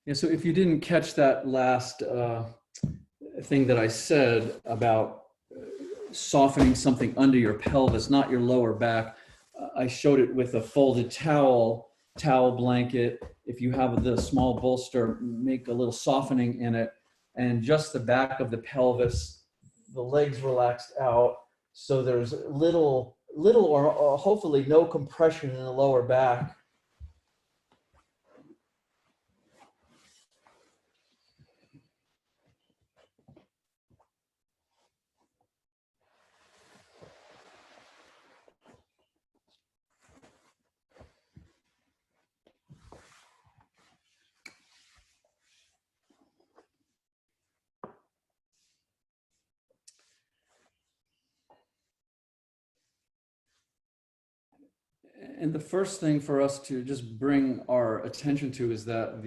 Yeah, so if you didn't catch that last thing that I said about softening something under your pelvis, not your lower back, I showed it with a folded towel blanket. If you have the small bolster, make a little softening in it, and just the back of the pelvis, the legs relaxed out. So there's little or hopefully no compression in the lower back. And the first thing for us to just bring our attention to is that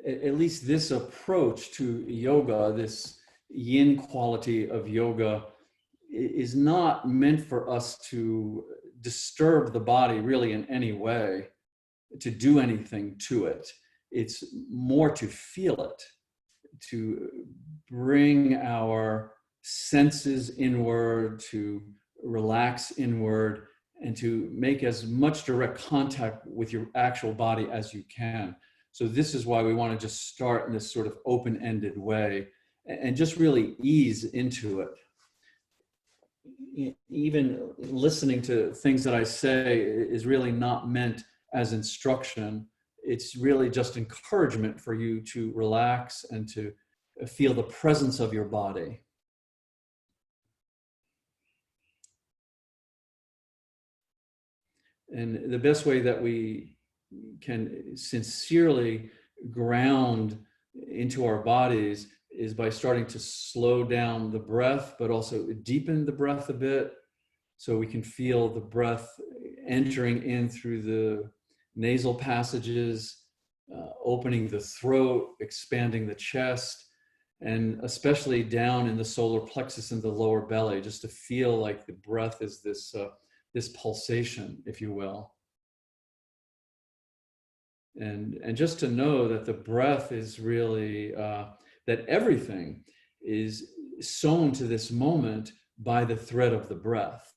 at least this approach to yoga, this yin quality of yoga, is not meant for us to disturb the body really in any way, to do anything to it. It's more to feel it, to bring our senses inward, to relax inward, and to make as much direct contact with your actual body as you can. So this is why we want to just start in this sort of open-ended way and just really ease into it. Even listening to things that I say is really not meant as instruction. It's really just encouragement for you to relax and to feel the presence of your body. And the best way that we can sincerely ground into our bodies is by starting to slow down the breath, but also deepen the breath a bit, so we can feel the breath entering in through the nasal passages, opening the throat, expanding the chest, and especially down in the solar plexus and the lower belly, just to feel like the breath is this pulsation, if you will. And just to know that the breath is really, that everything is sewn to this moment by the thread of the breath.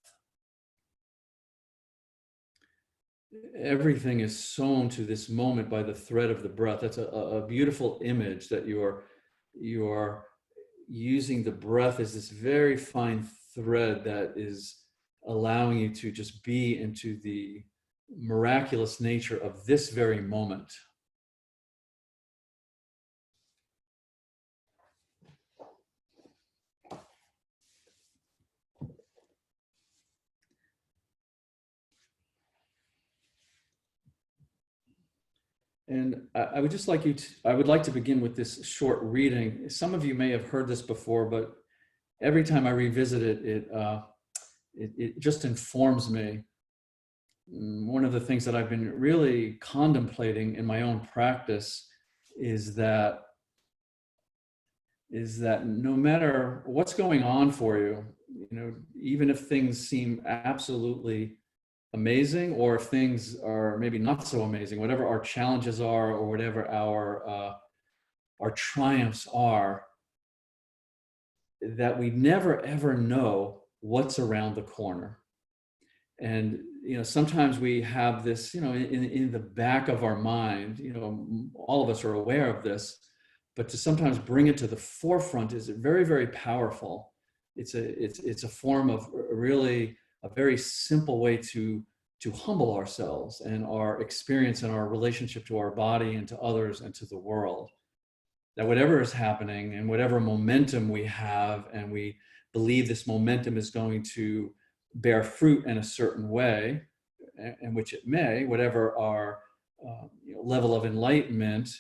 Everything is sewn to this moment by the thread of the breath. That's a beautiful image, that you are using the breath as this very fine thread that is allowing you to just be into the miraculous nature of this very moment. And I would just like I would like to begin with this short reading. Some of you may have heard this before, but every time I revisit it, it just informs me. One of the things that I've been really contemplating in my own practice is that no matter what's going on for you, even if things seem absolutely amazing, or if things are maybe not so amazing, whatever our challenges are, or whatever our triumphs are, that we never ever know what's around the corner. And sometimes we have this in the back of our mind, all of us are aware of this, but to sometimes bring it to the forefront is very, very powerful. It's a form of really a very simple way to humble ourselves and our experience and our relationship to our body and to others and to the world. That whatever is happening and whatever momentum we have, and we believe this momentum is going to bear fruit in a certain way, in which it may, whatever our level of enlightenment,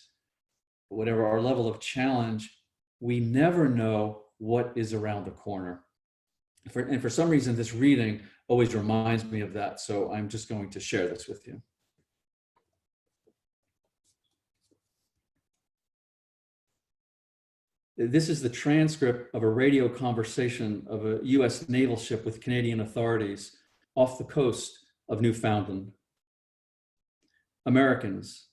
whatever our level of challenge, we never know what is around the corner. And for some reason, this reading always reminds me of that. So I'm just going to share this with you. This is the transcript of a radio conversation of a US naval ship with Canadian authorities off the coast of Newfoundland. Americans,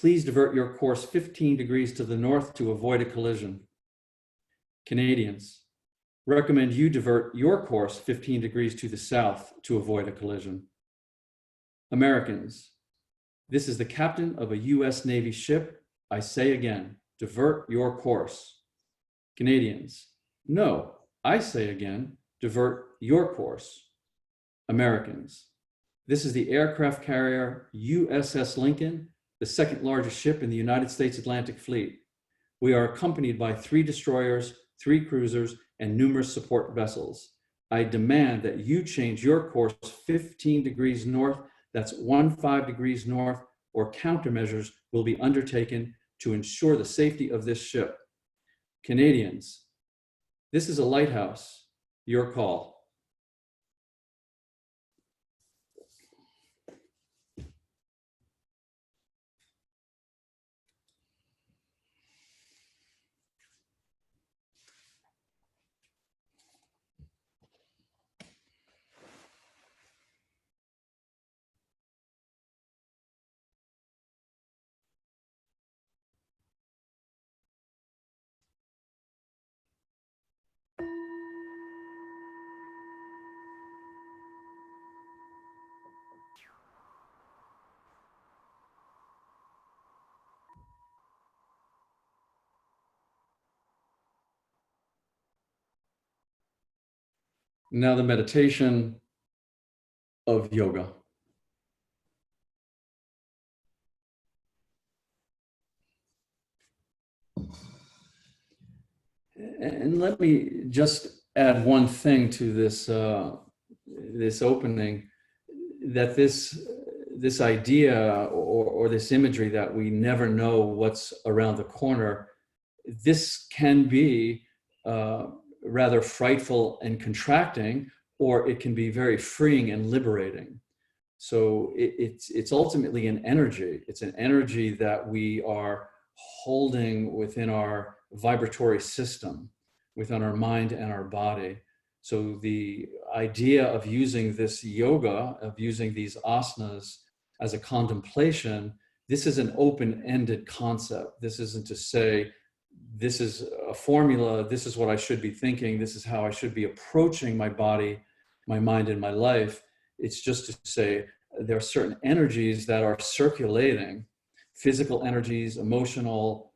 Please divert your course 15 degrees to the north to avoid a collision. Canadians, recommend you divert your course 15 degrees to the south to avoid a collision. Americans, this is the captain of a US Navy ship. I say again, divert your course. Canadians, no, I say again, divert your course. Americans, this is the aircraft carrier USS Lincoln, the second largest ship in the United States Atlantic Fleet. We are accompanied by 3 destroyers, 3 cruisers, and numerous support vessels. I demand that you change your course 15 degrees north, that's 15 degrees north, or countermeasures will be undertaken to ensure the safety of this ship. Canadians, this is a lighthouse. Your call. Now the meditation of yoga. And let me just add one thing to this, this opening, that this idea or this imagery that we never know what's around the corner, this can be rather frightful and contracting, or it can be very freeing and liberating. So it's ultimately an energy. It's an energy that we are holding within our vibratory system, within our mind and our body. So the idea of using this yoga, of using these asanas as a contemplation, this is an open-ended concept. This isn't to say, this is a formula, this is what I should be thinking, this is how I should be approaching my body, my mind, and my life. It's just to say there are certain energies that are circulating, physical energies, emotional,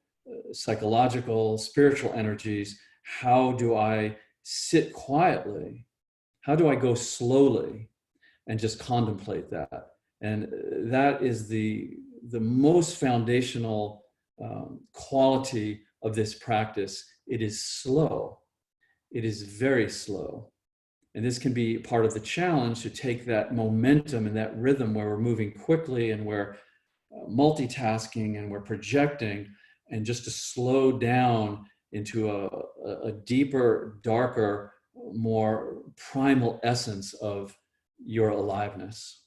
psychological, spiritual energies. How do I sit quietly? How do I go slowly and just contemplate that? And that is the most foundational quality of this practice. It is slow. It is very slow. And this can be part of the challenge, to take that momentum and that rhythm where we're moving quickly and we're multitasking and we're projecting, and just to slow down into a deeper, darker, more primal essence of your aliveness.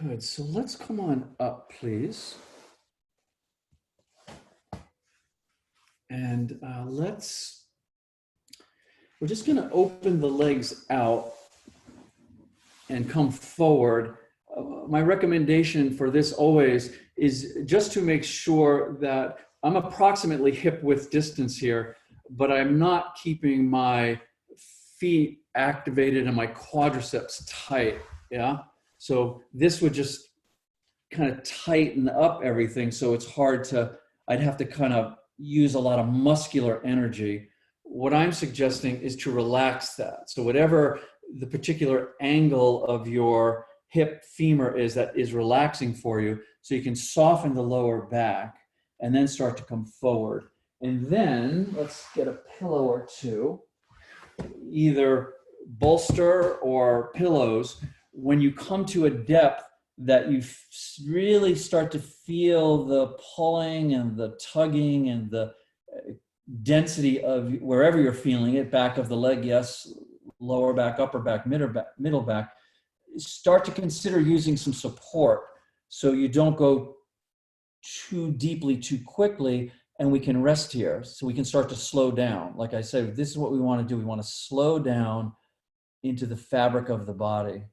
Good, so let's come on up, please. And we're just gonna open the legs out and come forward. My recommendation for this always is just to make sure that I'm approximately hip width distance here, but I'm not keeping my feet activated and my quadriceps tight, yeah? So this would just kind of tighten up everything, so it's hard to, I'd have to kind of use a lot of muscular energy. What I'm suggesting is to relax that. So whatever the particular angle of your hip femur is that is relaxing for you, so you can soften the lower back and then start to come forward. And then let's get a pillow or two, either bolster or pillows. When you come to a depth that you really start to feel the pulling and the tugging and the density of wherever you're feeling it, back of the leg, yes, lower back, upper back, middle back, start to consider using some support so you don't go too deeply, too quickly, and we can rest here. So we can start to slow down. Like I said, this is what we want to do. We want to slow down into the fabric of the body.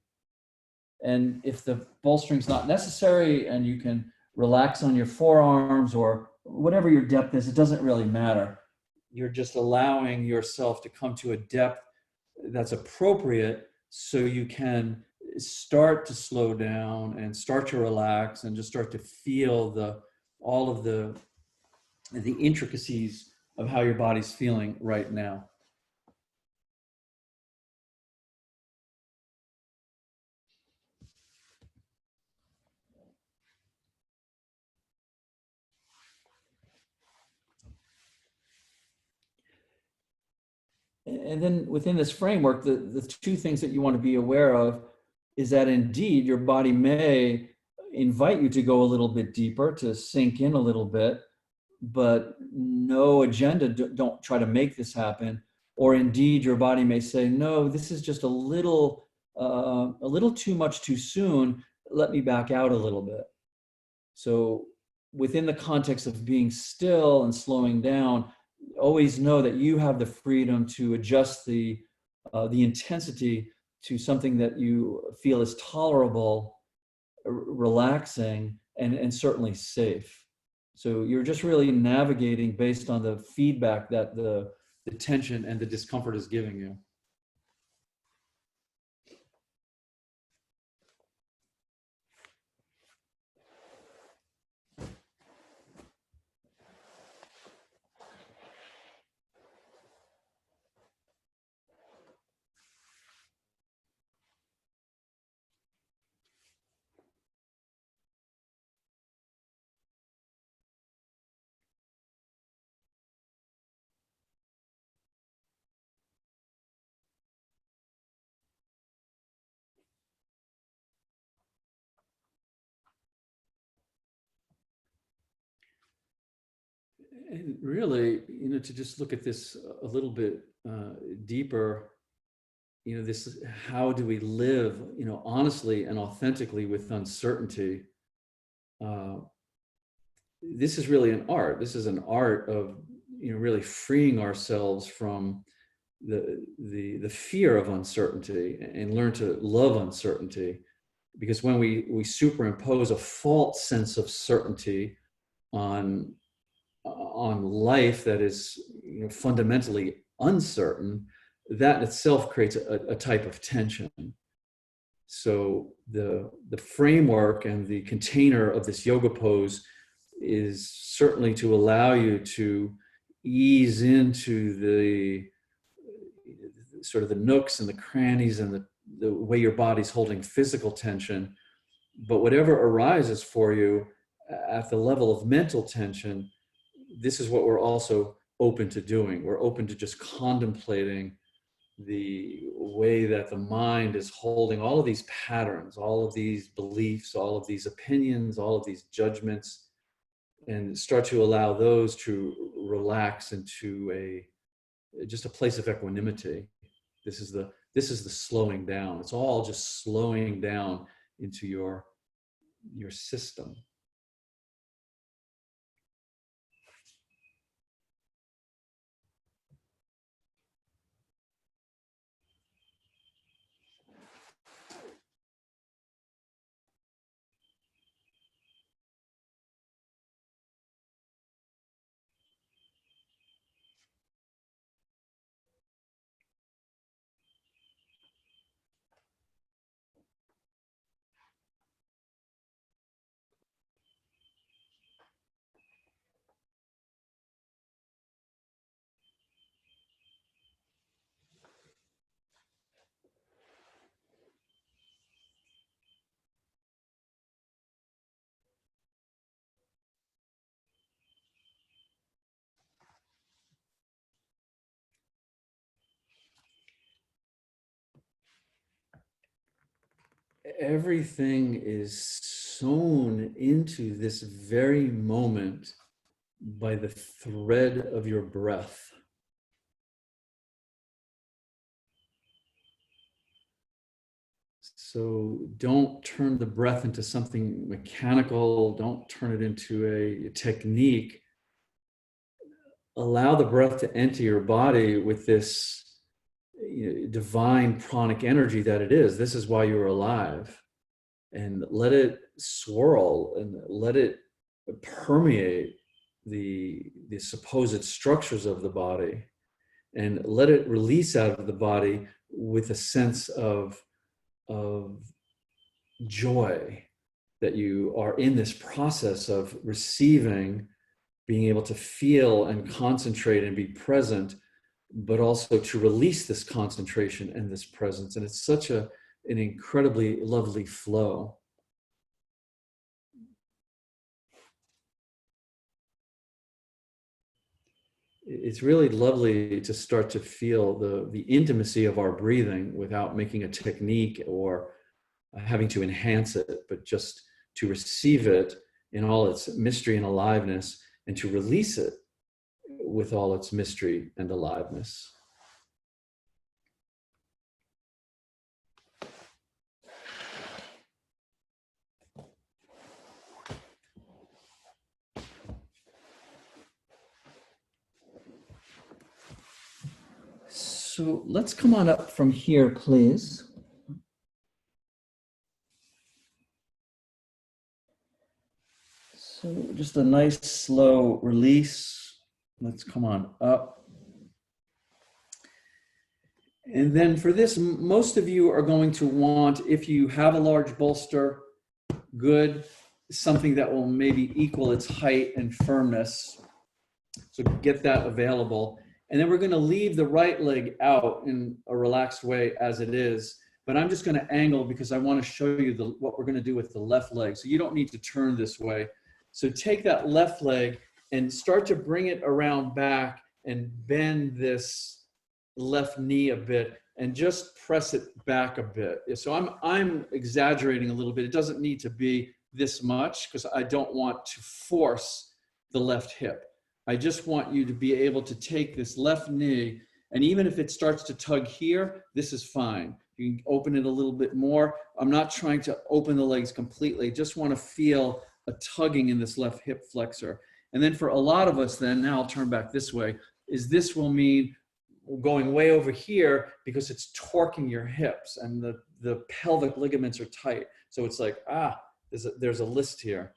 And if the bolstering's not necessary and you can relax on your forearms or whatever your depth is, it doesn't really matter. You're just allowing yourself to come to a depth that's appropriate so you can start to slow down and start to relax and just start to feel all of the intricacies of how your body's feeling right now. And then within this framework, the two things that you want to be aware of is that indeed your body may invite you to go a little bit deeper, to sink in a little bit, but no agenda, don't try to make this happen. Or indeed your body may say, no, this is just a little too much too soon, let me back out a little bit. So within the context of being still and slowing down, always know that you have the freedom to adjust the intensity to something that you feel is tolerable, relaxing, and certainly safe. So you're just really navigating based on the feedback that the tension and the discomfort is giving you. And really, to just look at this a little bit deeper, this is how do we live, honestly and authentically with uncertainty. This is really an art. This is an art of, really freeing ourselves from the fear of uncertainty and learn to love uncertainty. Because when we superimpose a false sense of certainty on life that is, fundamentally uncertain, that itself creates a type of tension. So the framework and the container of this yoga pose is certainly to allow you to ease into the sort of the nooks and the crannies and the way your body's holding physical tension. But whatever arises for you at the level of mental tension, this is what we're also open to doing. We're open to just contemplating the way that the mind is holding all of these patterns, all of these beliefs, all of these opinions, all of these judgments, and start to allow those to relax into just a place of equanimity. This is the slowing down. It's all just slowing down into your system. Everything is sewn into this very moment by the thread of your breath. So don't turn the breath into something mechanical. Don't turn it into a technique. Allow the breath to enter your body with this, divine pranic energy that it is. This is why you're alive. and let it swirl and let it permeate the supposed structures of the body, and let it release out of the body with a sense of joy that you are in this process of receiving, being able to feel and concentrate and be present, but also to release this concentration and this presence. And it's such an incredibly lovely flow. It's really lovely to start to feel the intimacy of our breathing without making a technique or having to enhance it, but just to receive it in all its mystery and aliveness, and to release it with all its mystery and aliveness. So let's come on up from here, please. So just a nice slow release. Let's come on up. And then for this, most of you are going to want, if you have a large bolster, good, something that will maybe equal its height and firmness. So get that available. And then we're going to leave the right leg out in a relaxed way as it is. But I'm just going to angle because I want to show you what we're going to do with the left leg. So you don't need to turn this way. So take that left leg and start to bring it around back and bend this left knee a bit and just press it back a bit. So I'm exaggerating a little bit. It doesn't need to be this much because I don't want to force the left hip. I just want you to be able to take this left knee, and even if it starts to tug here, this is fine. You can open it a little bit more. I'm not trying to open the legs completely. Just want to feel a tugging in this left hip flexor. And then for a lot of us then, now I'll turn back this way, is this will mean going way over here because it's torquing your hips and the pelvic ligaments are tight. So it's like, there's a list here.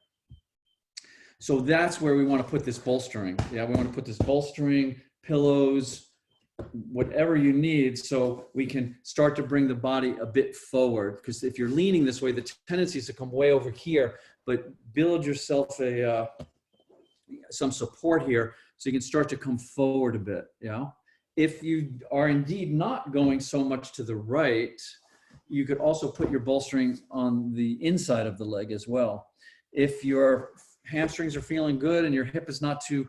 So that's where we want to put this bolstering. Yeah, we want to put this bolstering, pillows, whatever you need, so we can start to bring the body a bit forward. Because if you're leaning this way, the tendency is to come way over here, but build yourself some support here so you can start to come forward a bit. Yeah. If you are indeed not going so much to the right, you could also put your bolstering on the inside of the leg as well. If your hamstrings are feeling good and your hip is not too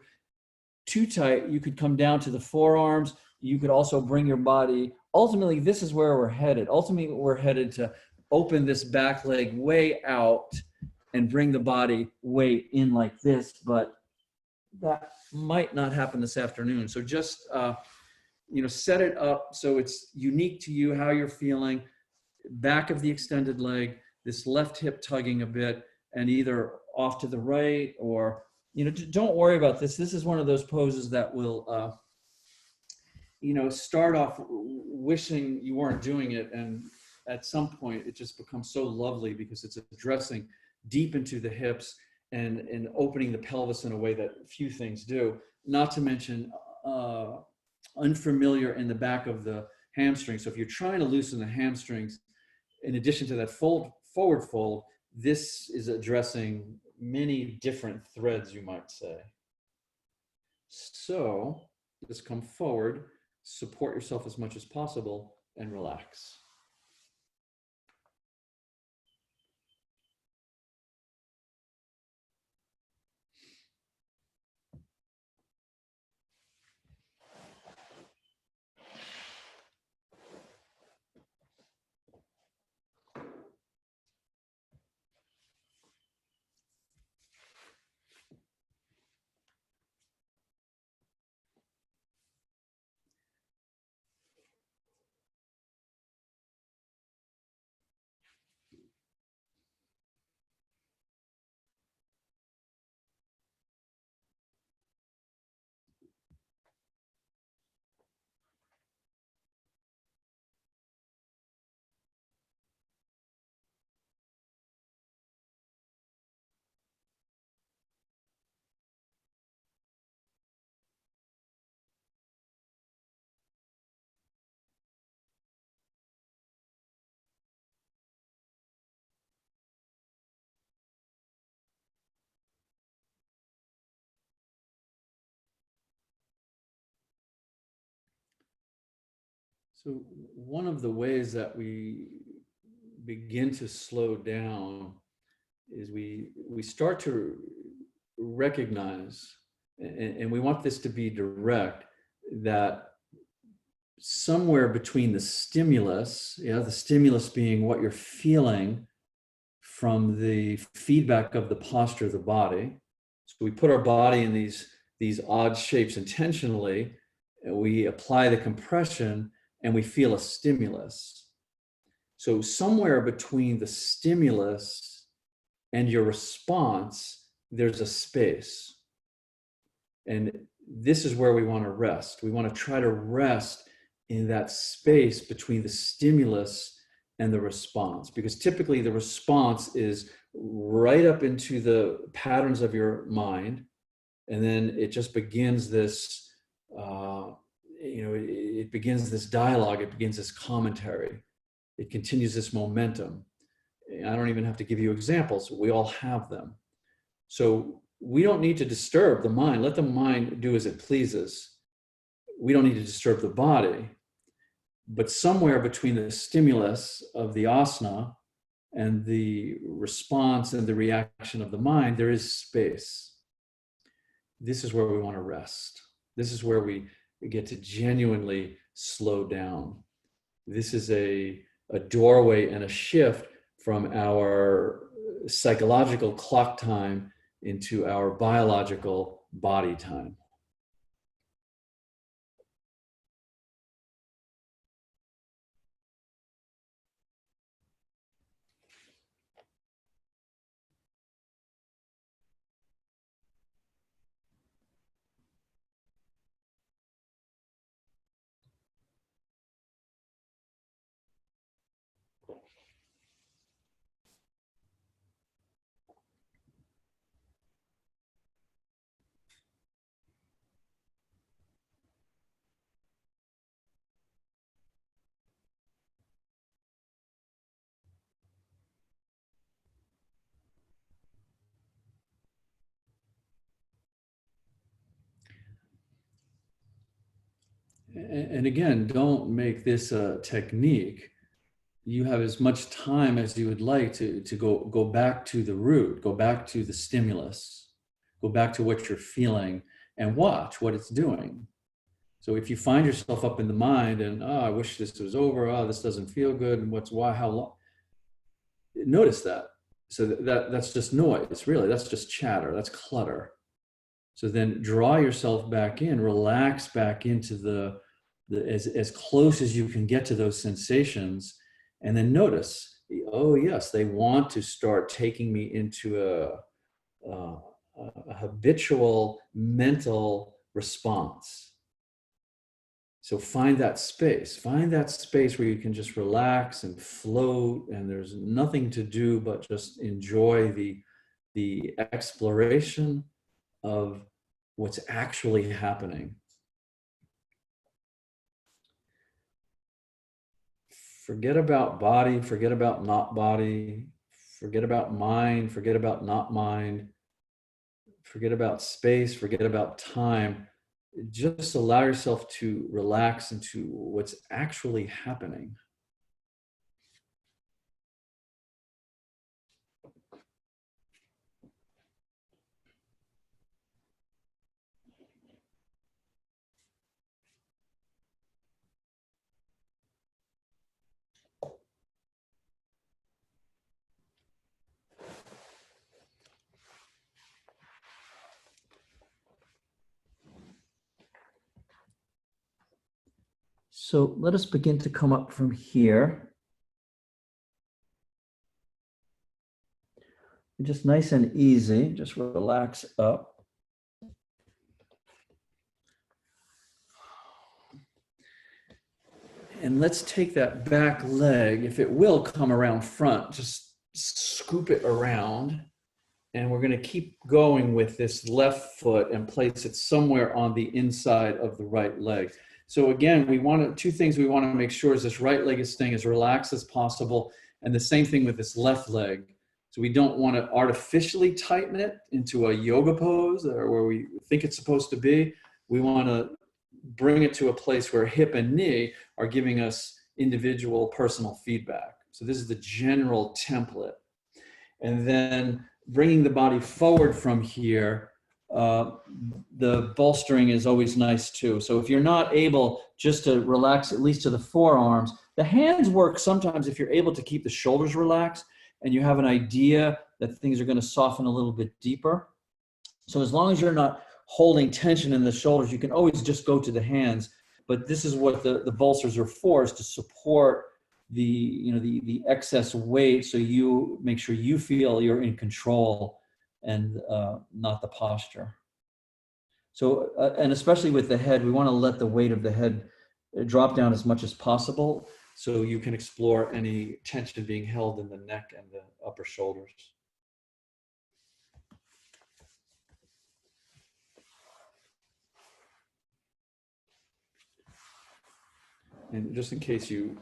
tight, you could come down to the forearms. You could also bring your body. Ultimately, this is where we're headed. Ultimately, we're headed to open this back leg way out and bring the body way in like this, but that might not happen this afternoon. So just set it up so it's unique to you, how you're feeling. Back of the extended leg, this left hip tugging a bit, and either off to the right or, don't worry about this. This is one of those poses that will, start off wishing you weren't doing it. And at some point it just becomes so lovely because it's addressing deep into the hips and opening the pelvis in a way that few things do, not to mention unfamiliar in the back of the hamstring. So if you're trying to loosen the hamstrings, in addition to that forward fold, this is addressing many different threads, you might say. So just come forward, support yourself as much as possible, and relax. So one of the ways that we begin to slow down is we start to recognize, and we want this to be direct, that somewhere between the stimulus, the stimulus being what you're feeling from the feedback of the posture of the body. So we put our body in these odd shapes intentionally, and we apply the compression and we feel a stimulus. So somewhere between the stimulus and your response, there's a space. And this is where we want to rest. We want to try to rest in that space between the stimulus and the response, because typically the response is right up into the patterns of your mind, and then it just begins this, it begins this dialogue, it begins this commentary, it continues this momentum. I don't even have to give you examples, we all have them. So we don't need to disturb the mind, let the mind do as it pleases. We don't need to disturb the body. But somewhere between the stimulus of the asana and the response and the reaction of the mind, there is space. This is where we want to rest. This is where we get to genuinely slow down. This is a doorway and a shift from our psychological clock time into our biological body time. And again, don't make this a technique. You have as much time as you would like to go back to the root, go back to the stimulus, go back to what you're feeling and watch what it's doing. So if you find yourself up in the mind and, oh, I wish this was over, oh, this doesn't feel good, and what's why, how long, notice that. So that's just noise, really, that's just chatter, that's clutter. So then draw yourself back in, relax back into the as close as you can get to those sensations, and then notice, oh yes, they want to start taking me into a habitual mental response. So find that space where you can just relax and float, and there's nothing to do but just enjoy the exploration of what's actually happening. Forget about body, forget about not body, forget about mind, forget about not mind, forget about space, forget about time. Just allow yourself to relax into what's actually happening. So let us begin to come up from here. Just nice and easy, just relax up. And let's take that back leg, if it will come around front, just scoop it around. And we're going to keep going with this left foot and place it somewhere on the inside of the right leg. So again, two things we want to make sure is this right leg is staying as relaxed as possible. And the same thing with this left leg. So we don't want to artificially tighten it into a yoga pose or where we think it's supposed to be. We want to bring it to a place where hip and knee are giving us individual personal feedback. So this is the general template. And then bringing the body forward from here, the bolstering is always nice too. So if you're not able just to relax at least to the forearms, the hands work sometimes if you're able to keep the shoulders relaxed and you have an idea that things are going to soften a little bit deeper. So as long as you're not holding tension in the shoulders, you can always just go to the hands. But this is what the bolsters are for, is to support the excess weight, so you make sure you feel you're in control and not the posture. So and especially with the head, we want to let the weight of the head drop down as much as possible, so you can explore any tension being held in the neck and the upper shoulders. And just in case you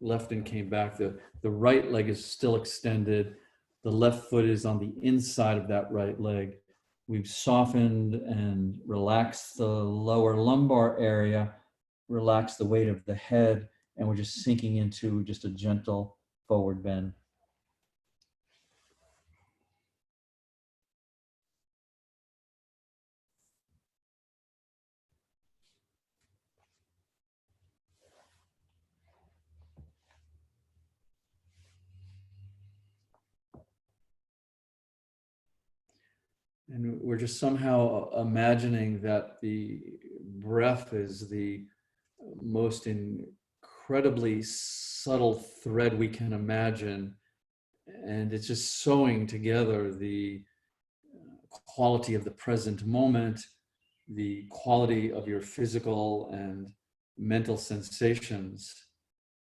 left and came back, the right leg is still extended. The left foot is on the inside of that right leg. We've softened and relaxed the lower lumbar area, relaxed the weight of the head, and we're just sinking into just a gentle forward bend. And we're just somehow imagining that the breath is the most incredibly subtle thread we can imagine. And it's just sewing together the quality of the present moment, the quality of your physical and mental sensations,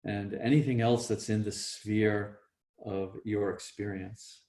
and anything else that's in the sphere of your experience.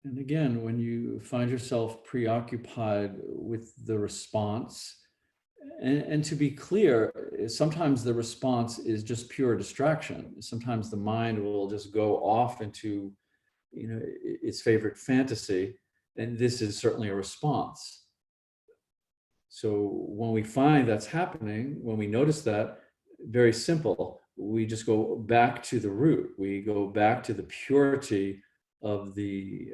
And again, when you find yourself preoccupied with the response, and to be clear, sometimes the response is just pure distraction. Sometimes the mind will just go off into, its favorite fantasy, and this is certainly a response. So when we find that's happening, when we notice that, very simple, we just go back to the root. We go back to the purity of the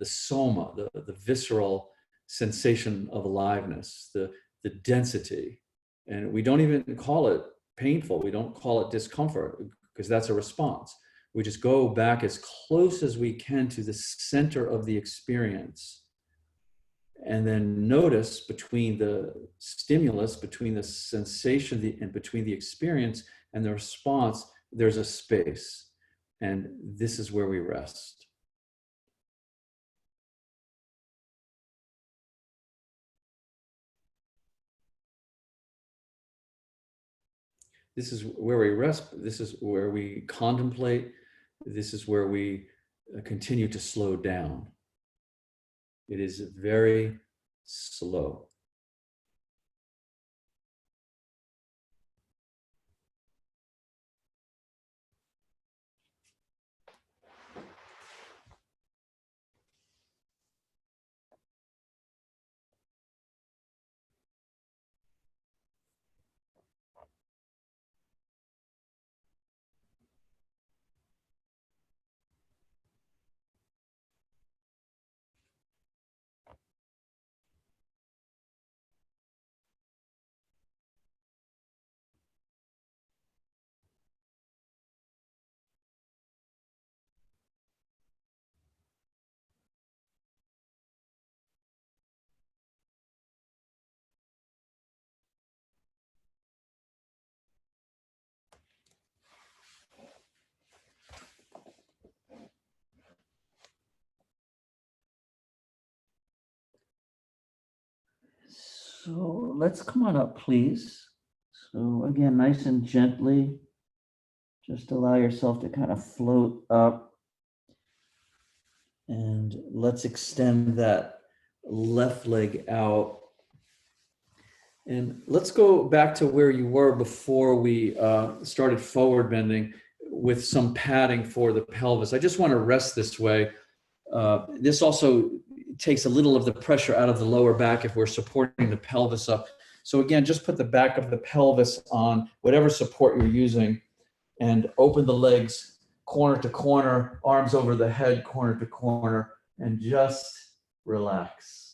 soma, the visceral sensation of aliveness, the density. And we don't even call it painful. We don't call it discomfort, because that's a response. We just go back as close as we can to the center of the experience. And then notice between the stimulus, between the sensation and between the experience and the response, there's a space. And this is where we rest. This is where we rest. This is where we contemplate. This is where we continue to slow down. It is very slow. So let's come on up, please. So again, nice and gently, just allow yourself to kind of float up. And let's extend that left leg out. And let's go back to where you were before we started forward bending with some padding for the pelvis. I just want to rest this way. This also takes a little of the pressure out of the lower back if we're supporting the pelvis up. So again, just put the back of the pelvis on whatever support you're using and open the legs corner to corner, arms over the head, corner to corner, and just relax.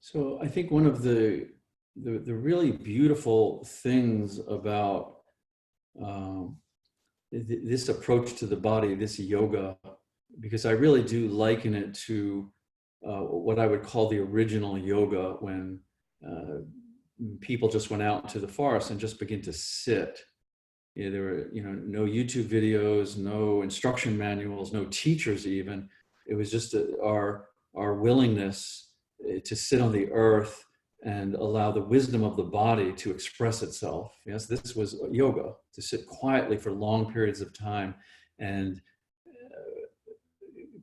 So I think one of the really beautiful things about this approach to the body, this yoga, because I really do liken it to what I would call the original yoga when people just went out into the forest and just began to sit. Yeah, there were, no YouTube videos, no instruction manuals, no teachers even. It was just our willingness to sit on the earth and allow the wisdom of the body to express itself. Yes, this was yoga, to sit quietly for long periods of time and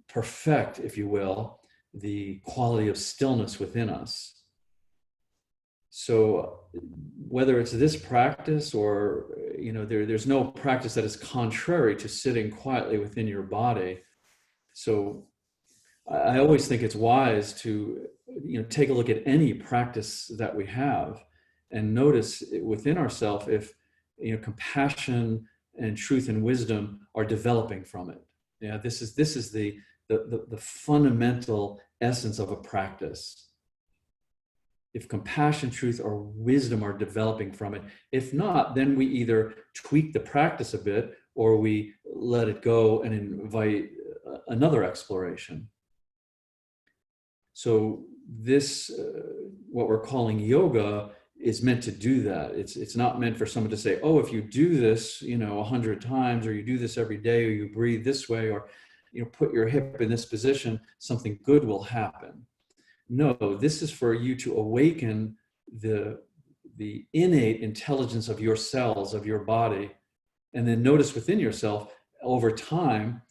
perfect, if you will, the quality of stillness within us. So whether it's this practice or, there's no practice that is contrary to sitting quietly within your body. So I always think it's wise to, take a look at any practice that we have and notice within ourselves if, compassion and truth and wisdom are developing from it. Yeah, this is the fundamental essence of a practice. If compassion, truth, or wisdom are developing from it. If not, then we either tweak the practice a bit or we let it go and invite another exploration. So this, what we're calling yoga, is meant to do that. It's not meant for someone to say, oh, if you do this, 100 times, or you do this every day, or you breathe this way, or put your hip in this position, something good will happen. No, this is for you to awaken the innate intelligence of your cells, of your body, and then notice within yourself, over time,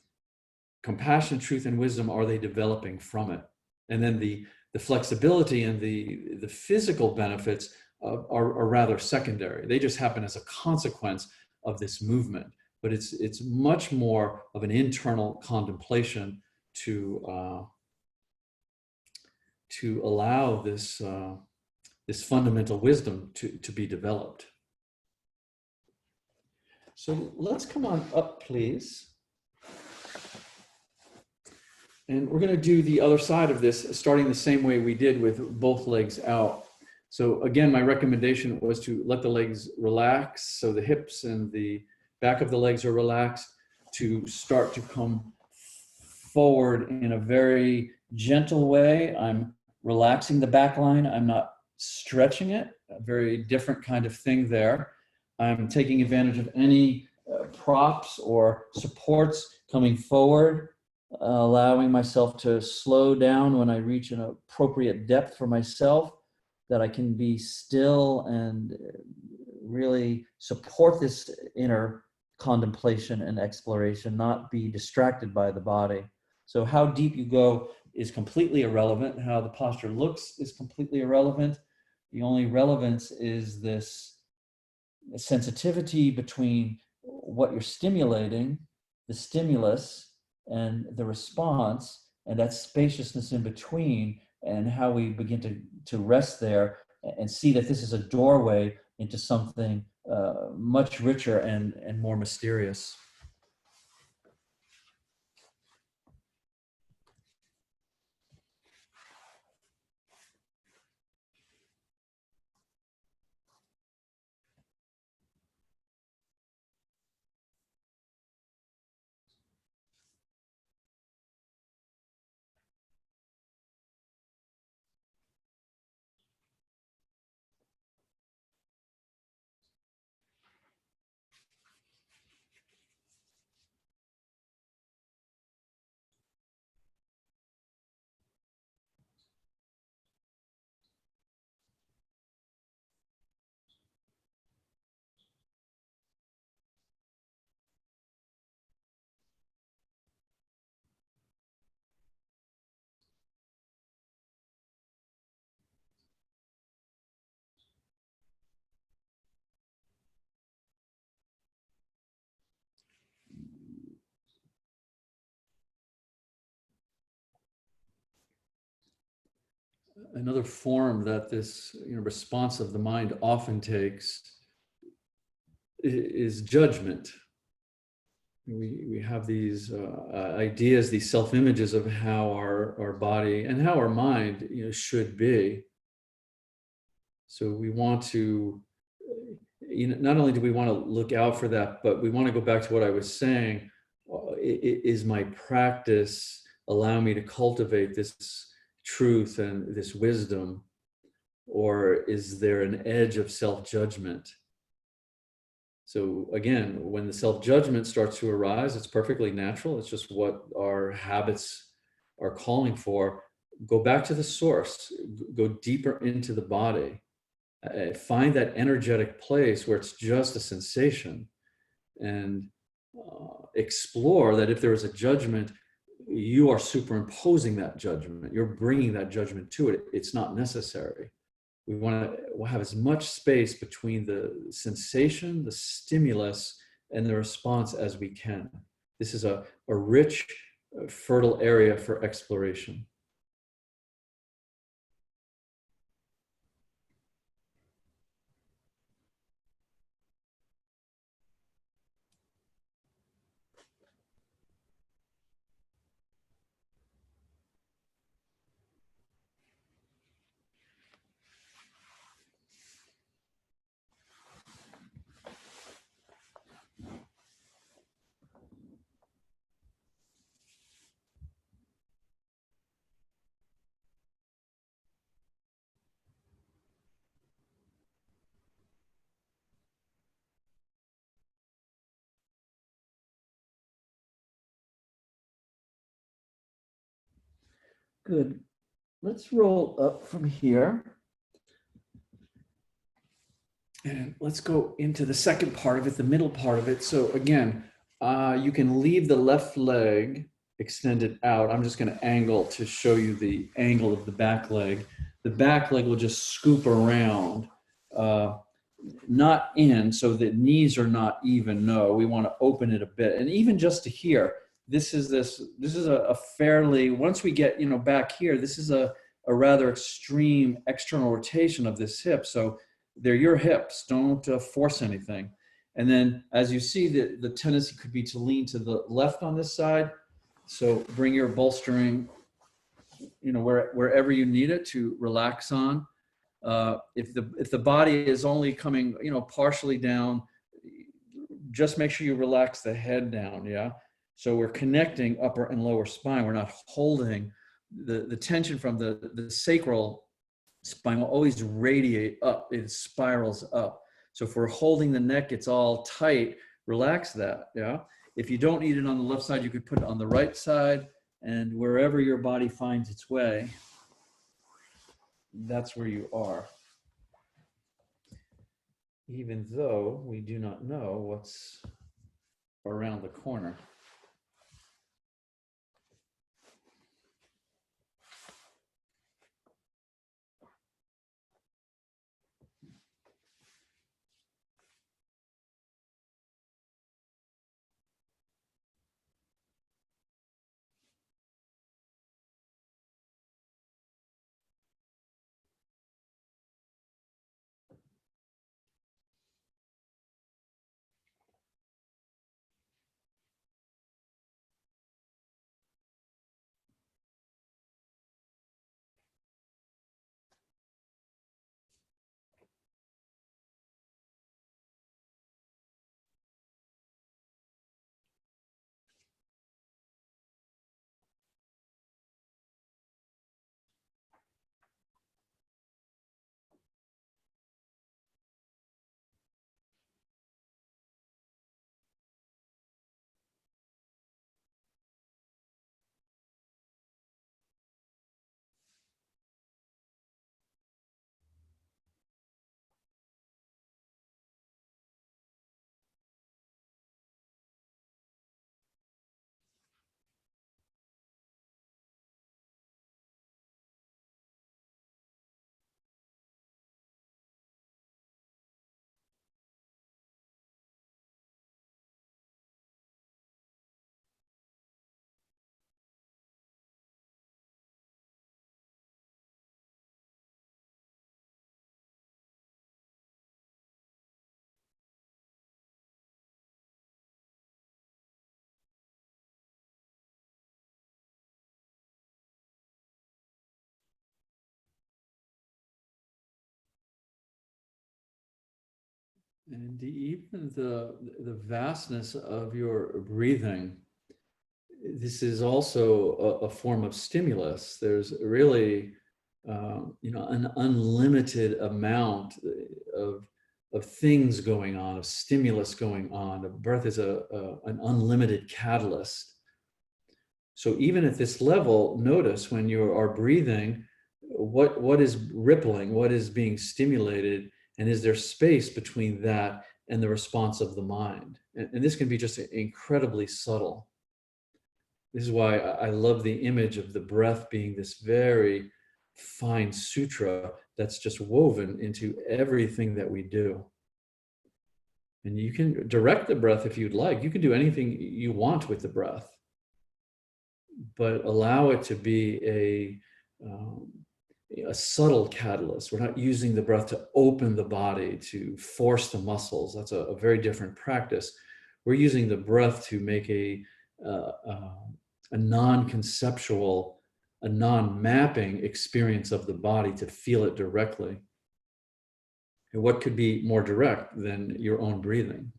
compassion, truth, and wisdom, are they developing from it? And then the flexibility and the physical benefits are rather secondary. They just happen as a consequence of this movement. But it's much more of an internal contemplation to allow this fundamental wisdom to be developed. So let's come on up, please. And we're going to do the other side of this, starting the same way we did with both legs out. So again, my recommendation was to let the legs relax, so the hips and the back of the legs are relaxed, to start to come forward in a very gentle way. I'm relaxing the back line. I'm not stretching it, a very different kind of thing there. I'm taking advantage of any props or supports coming forward, allowing myself to slow down when I reach an appropriate depth for myself, that I can be still and really support this inner contemplation and exploration, not be distracted by the body. So how deep you go is completely irrelevant. How the posture looks is completely irrelevant. The only relevance is this sensitivity between what you're stimulating, the stimulus, and the response, and that spaciousness in between, and how we begin to rest there and see that this is a doorway into something much richer and more mysterious. Another form that this response of the mind often takes is judgment. We have these ideas, these self-images of how our body and how our mind should be. So we want to, not only do we want to look out for that, but we want to go back to what I was saying. Is my practice allow me to cultivate this truth and this wisdom, or is there an edge of self-judgment? So again, when the self-judgment starts to arise, it's perfectly natural. It's just what our habits are calling for. Go back to the source, go deeper into the body, find that energetic place where it's just a sensation, and explore that if there is a judgment, you are superimposing that judgment. You're bringing that judgment to it. It's not necessary. We want to have as much space between the sensation, the stimulus, and the response as we can. This is a rich, fertile area for exploration. Good. Let's roll up from here. And let's go into the second part of it, the middle part of it. So again, you can leave the left leg extended out. I'm just going to angle to show you the angle of the back leg. The back leg will just scoop around, not in, so the knees are not even. No, we want to open it a bit. And even just to here, this is a fairly, once we get back here, this is a rather extreme external rotation of this hip. So they're your hips. Don't force anything. And then as you see, the tendency could be to lean to the left on this side. So bring your bolstering, wherever you need it to relax on. If the body is only coming, partially down, just make sure you relax the head down. Yeah. So we're connecting upper and lower spine. We're not holding the tension from the sacral spine will always radiate up. It spirals up. So if we're holding the neck, it's all tight. Relax that. Yeah. If you don't need it on the left side, you could put it on the right side, and wherever your body finds its way, that's where you are. Even though we do not know what's around the corner. And even the vastness of your breathing, this is also a form of stimulus. There's really, an unlimited amount of things going on, of stimulus going on. The breath is an unlimited catalyst. So even at this level, notice when you are breathing, what is rippling, what is being stimulated, and is there space between that and the response of the mind? And this can be just incredibly subtle. This is why I love the image of the breath being this very fine sutra that's just woven into everything that we do. And you can direct the breath if you'd like. You can do anything you want with the breath, but allow it to be a subtle catalyst. We're not using the breath to open the body, to force the muscles. That's a very different practice. We're using the breath to make a non-conceptual, a non-mapping experience of the body, to feel it directly. And what could be more direct than your own breathing?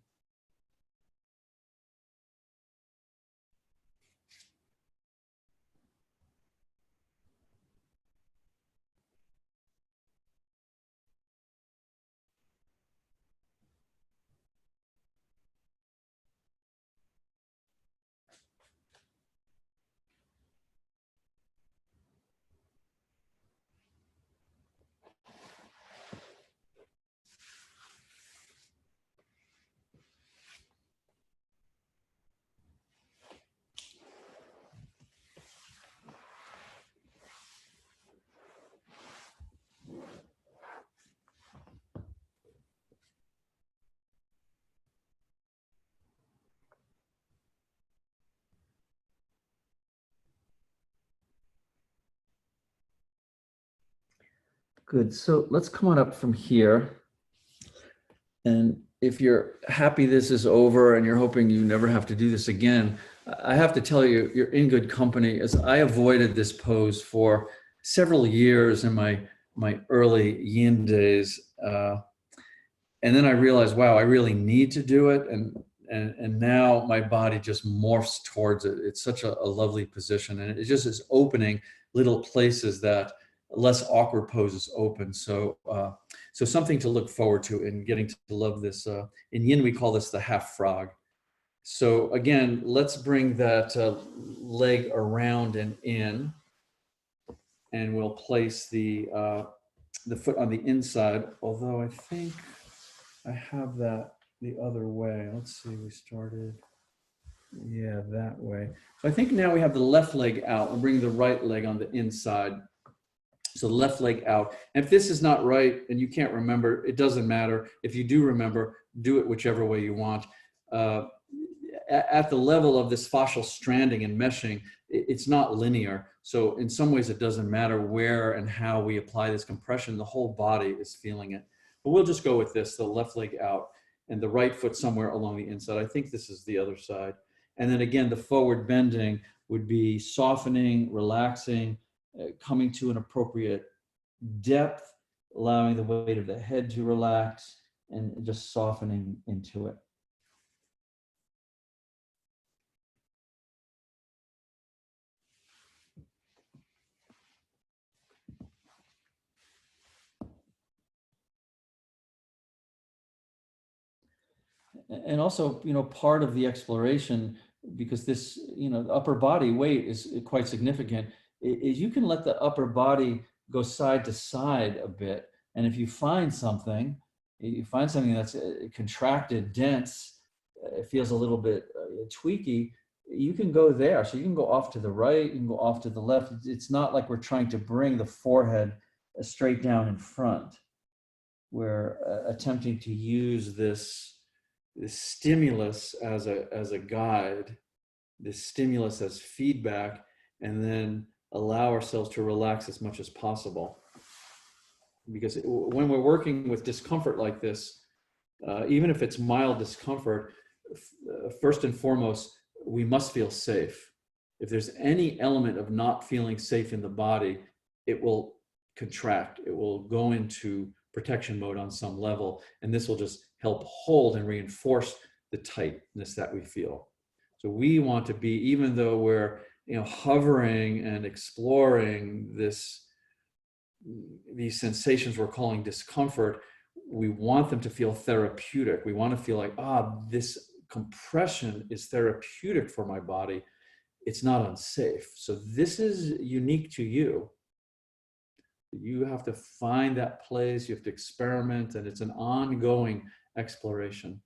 Good. So let's come on up from here. And if you're happy this is over and you're hoping you never have to do this again, I have to tell you, you're in good company, as I avoided this pose for several years in my early yin days. And then I realized, wow, I really need to do it. And now my body just morphs towards it. It's such a lovely position. And it just is opening little places that less awkward poses open. So something to look forward to in getting to love this. In yin, we call this the half frog. So again, let's bring that leg around and in, and we'll place the foot on the inside, although I think I have that the other way. Let's see, we started. Yeah, that way. So I think now we have the left leg out. I'm bringing the right leg on the inside. So the left leg out. And if this is not right and you can't remember, it doesn't matter. If you do remember, do it whichever way you want. At the level of this fascial stranding and meshing, it's not linear. So in some ways, it doesn't matter where and how we apply this compression. The whole body is feeling it. But we'll just go with this, the left leg out and the right foot somewhere along the inside. I think this is the other side. And then again, the forward bending would be softening, relaxing, coming to an appropriate depth, allowing the weight of the head to relax, and just softening into it. And also, part of the exploration, because this, the upper body weight is quite significant, is you can let the upper body go side to side a bit. And if you find something that's contracted, dense, it feels a little bit tweaky, you can go there. So you can go off to the right, you can go off to the left. It's not like we're trying to bring the forehead straight down in front. We're attempting to use this stimulus as a guide, this stimulus as feedback, and then allow ourselves to relax as much as possible. Because when we're working with discomfort like this, even if it's mild discomfort, first and foremost, we must feel safe. If there's any element of not feeling safe in the body, it will contract. It will go into protection mode on some level, and this will just help hold and reinforce the tightness that we feel. So we want to be, even though we're hovering and exploring these sensations we're calling discomfort, we want them to feel therapeutic. We want to feel like, this compression is therapeutic for my body. It's not unsafe. So this is unique to you. You have to find that place, you have to experiment, and it's an ongoing exploration.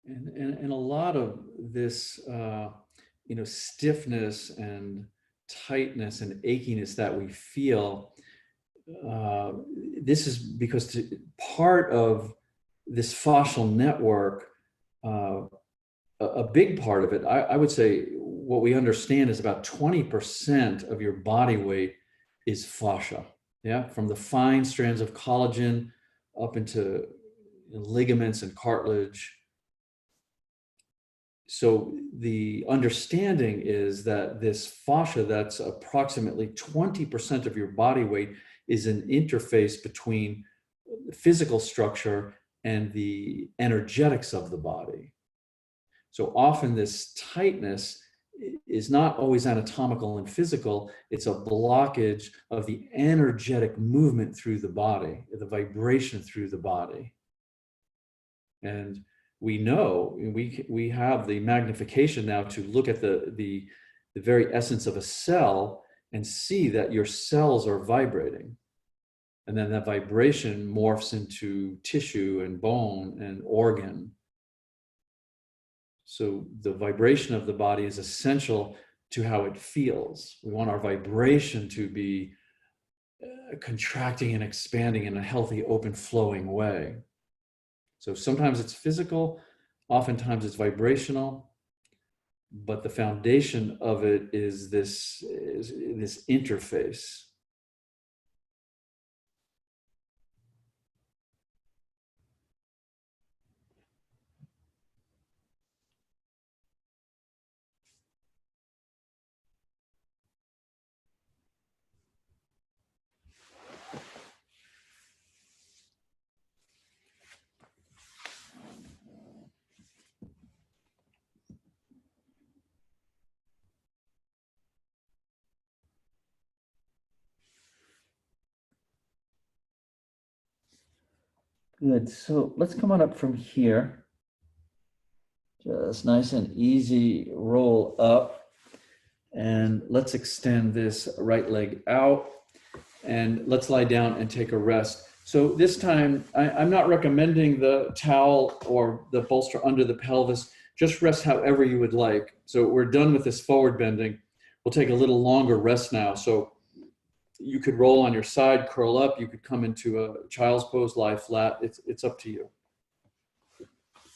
And a lot of this, stiffness and tightness and achiness that we feel, this is because part of this fascial network, a big part of it, I would say what we understand is about 20% of your body weight is fascia. Yeah, from the fine strands of collagen up into ligaments and cartilage. So the understanding is that this fascia, that's approximately 20% of your body weight, is an interface between the physical structure and the energetics of the body. So often this tightness is not always anatomical and physical. It's a blockage of the energetic movement through the body, the vibration through the body. And we know, we have the magnification now to look at the very essence of a cell and see that your cells are vibrating. And then that vibration morphs into tissue and bone and organ. So the vibration of the body is essential to how it feels. We want our vibration to be contracting and expanding in a healthy, open, flowing way. So sometimes it's physical, oftentimes it's vibrational, but the foundation of it is this interface. Good. So let's come on up from here. Just nice and easy roll up. And let's extend this right leg out. And let's lie down and take a rest. So this time, I'm not recommending the towel or the bolster under the pelvis. Just rest however you would like. So we're done with this forward bending. We'll take a little longer rest now. So you could roll on your side, curl up. You could come into a child's pose, lie flat. It's up to you.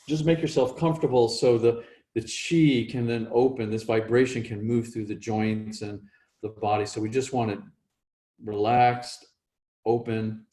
Just make yourself comfortable so the chi can then open. This vibration can move through the joints and the body. So we just want it relaxed, open.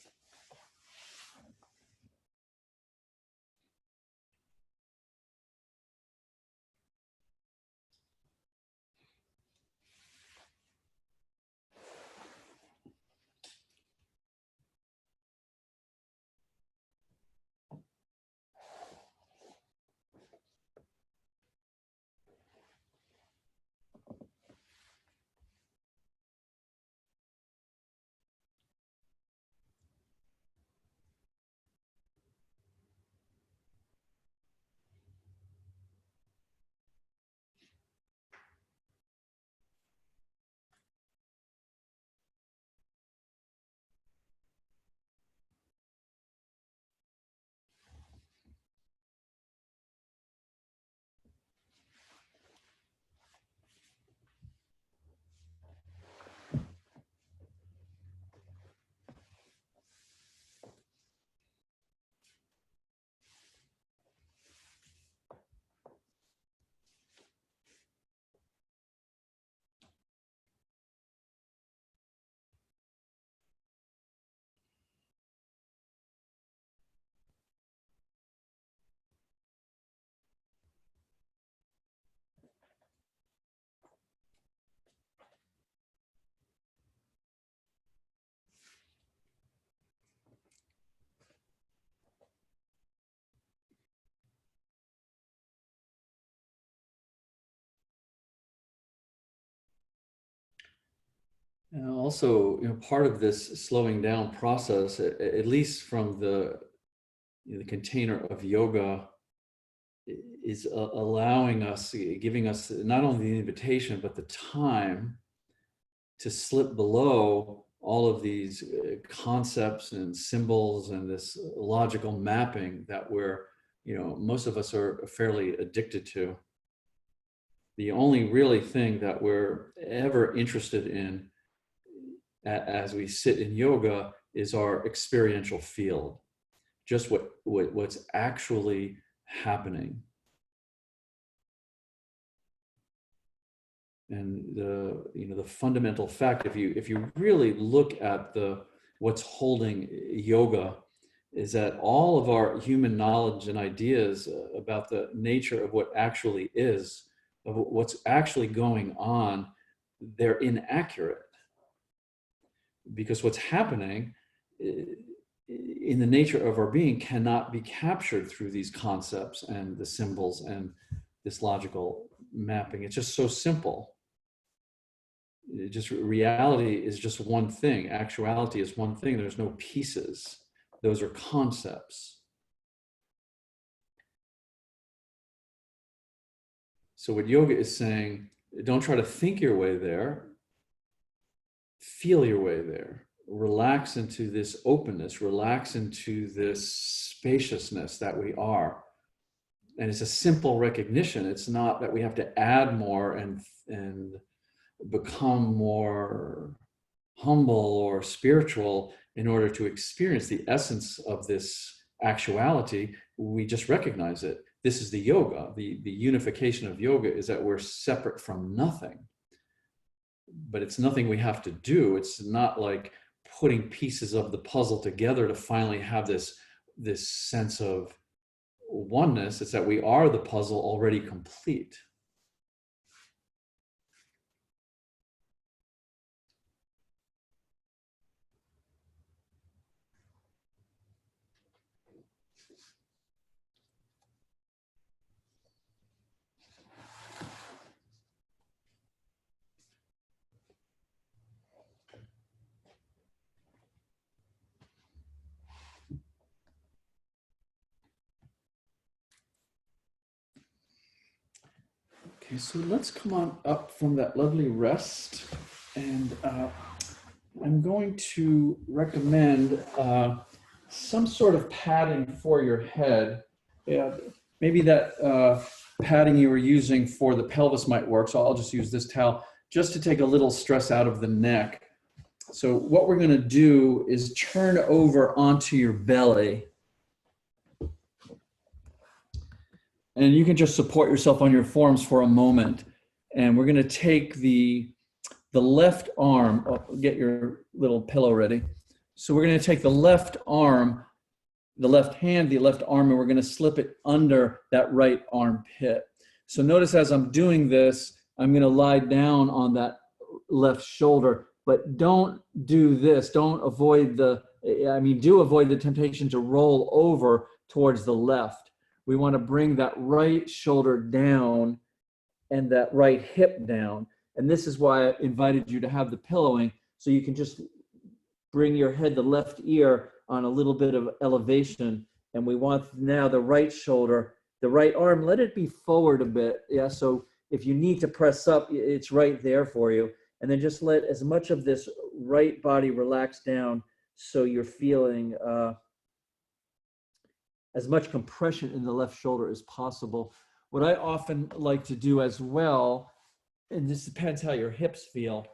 And also, part of this slowing down process, at least from the container of yoga, is allowing us, giving us not only the invitation, but the time to slip below all of these concepts and symbols and this logical mapping that most of us are fairly addicted to. The only really thing that we're ever interested in as we sit in yoga is our experiential field, just what's actually happening. And the fundamental fact, if you really look at what's holding yoga, is that all of our human knowledge and ideas about the nature of what actually is, of what's actually going on, they're inaccurate. Because what's happening in the nature of our being cannot be captured through these concepts and the symbols and this logical mapping. It's just so simple. Reality is just one thing. Actuality is one thing. There's no pieces. Those are concepts. So what yoga is saying, don't try to think your way there. feel your way there. Relax into this openness, relax into this spaciousness that we are. And it's a simple recognition. It's not that we have to add more and become more humble or spiritual in order to experience the essence of this actuality. We just recognize it. This is the yoga. The unification of yoga is that we're separate from nothing. But it's nothing we have to do. It's not like putting pieces of the puzzle together to finally have this sense of oneness. It's that we are the puzzle already complete. Okay, so let's come on up from that lovely rest, and I'm going to recommend some sort of padding for your head. Yeah, maybe that padding you were using for the pelvis might work, so I'll just use this towel just to take a little stress out of the neck. So what we're going to do is turn over onto your belly. And you can just support yourself on your forearms for a moment. And we're going to take the left arm, get your little pillow ready. So we're going to take the left arm, the left hand, the left arm, and we're going to slip it under that right armpit. So notice as I'm doing this, I'm going to lie down on that left shoulder, but don't do this. Don't avoid do avoid the temptation to roll over towards the left. We want to bring that right shoulder down and that right hip down. And this is why I invited you to have the pillowing, so you can just bring your head, the left ear, on a little bit of elevation. And we want now the right shoulder, the right arm, let it be forward a bit. Yeah, so if you need to press up, it's right there for you. And then just let as much of this right body relax down so you're feeling as much compression in the left shoulder as possible. What I often like to do as well, and this depends how your hips feel,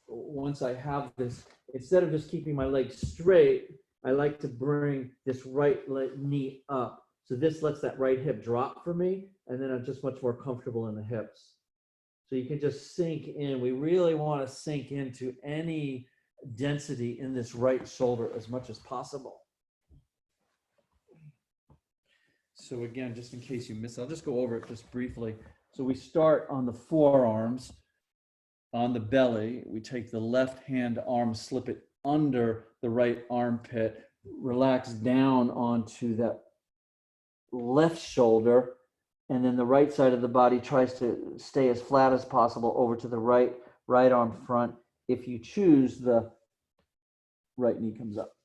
once I have this, instead of just keeping my legs straight, I like to bring this right knee up. So this lets that right hip drop for me, and then I'm just much more comfortable in the hips. So you can just sink in. We really want to sink into any density in this right shoulder as much as possible. So again, just in case you missed, I'll just go over it just briefly. So we start on the forearms, on the belly. We take the left hand arm, slip it under the right armpit, relax down onto that left shoulder, and then the right side of the body tries to stay as flat as possible over to the right arm front. If you choose, the right knee comes up.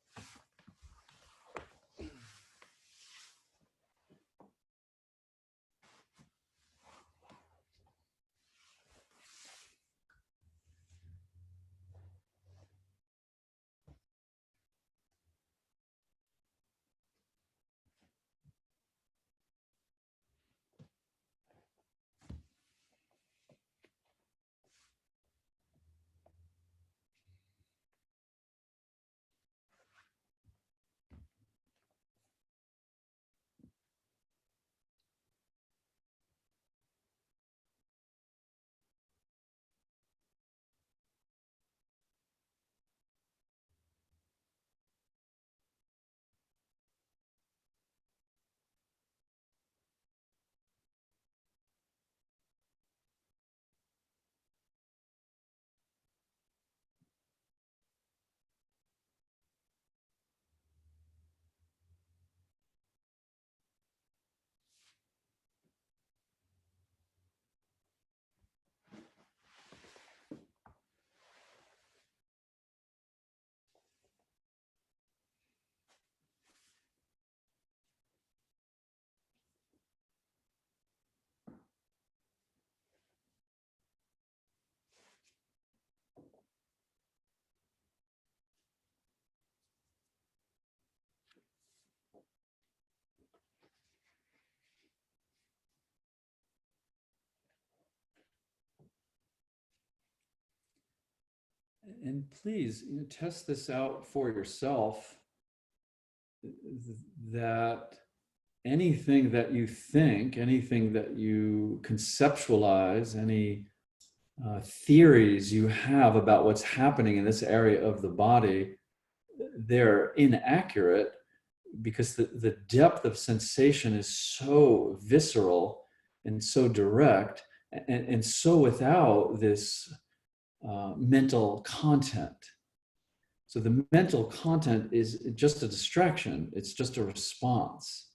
And please, test this out for yourself, that anything that you think, anything that you conceptualize, any theories you have about what's happening in this area of the body, they're inaccurate, because the depth of sensation is so visceral and so direct, and so without this mental content. So the mental content is just a distraction. It's just a response.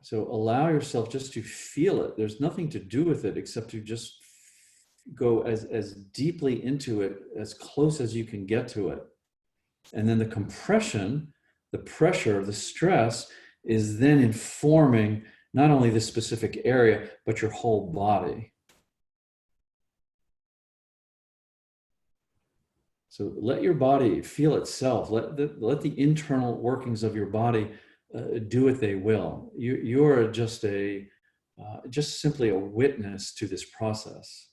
So allow yourself just to feel it. There's nothing to do with it except to just go as deeply into it, as close as you can get to it. And then the compression, the pressure, the stress is then informing not only the specific area, but your whole body. So let your body feel itself. Let the internal workings of your body do what they will. You're just simply a witness to this process.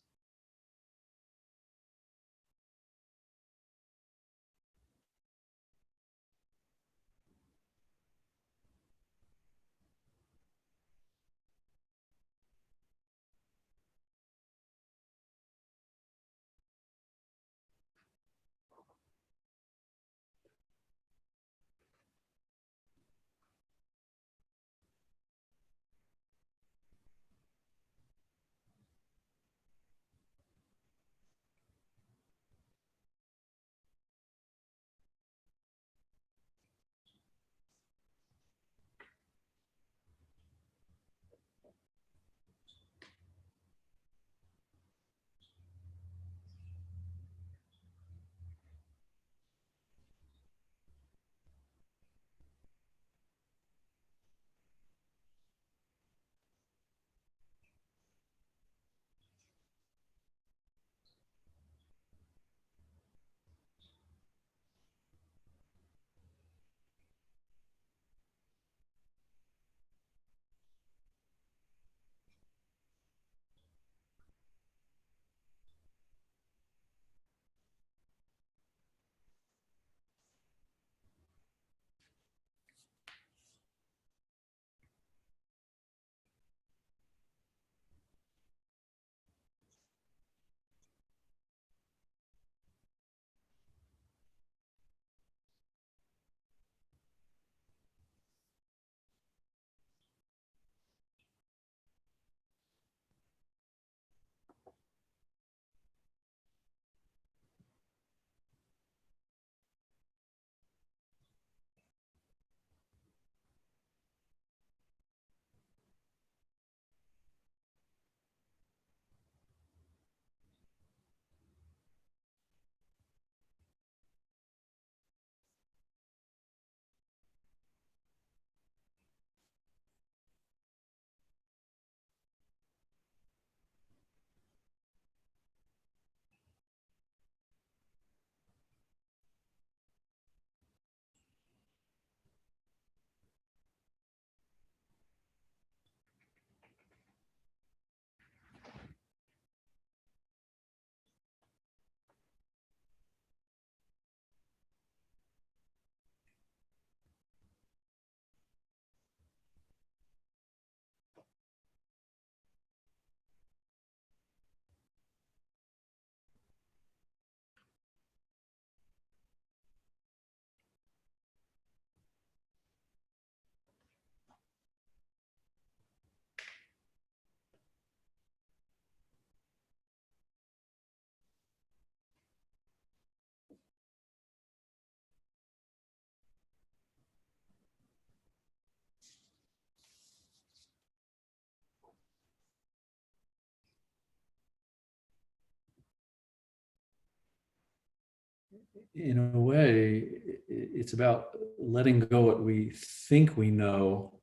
In a way, it's about letting go what we think we know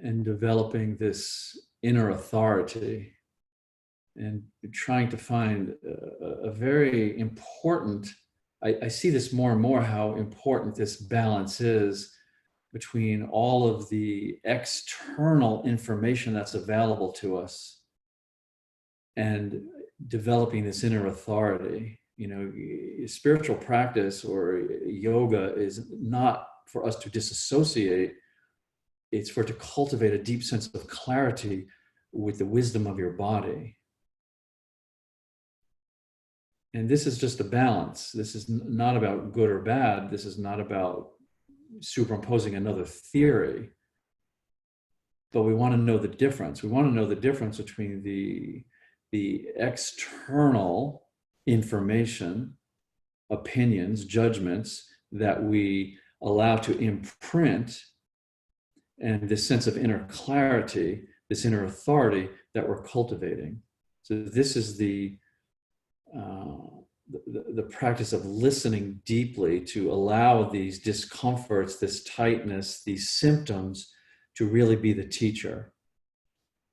and developing this inner authority, and trying to find a very important, I see this more and more, how important this balance is between all of the external information that's available to us and developing this inner authority. You know, spiritual practice or yoga is not for us to disassociate. It's for it to cultivate a deep sense of clarity with the wisdom of your body. And this is just a balance. This is not about good or bad. This is not about superimposing another theory. But we want to know the difference. We want to know the difference between the external information, opinions, judgments that we allow to imprint, and this sense of inner clarity, this inner authority that we're cultivating. So this is the practice of listening deeply to allow these discomforts, this tightness, these symptoms to really be the teacher.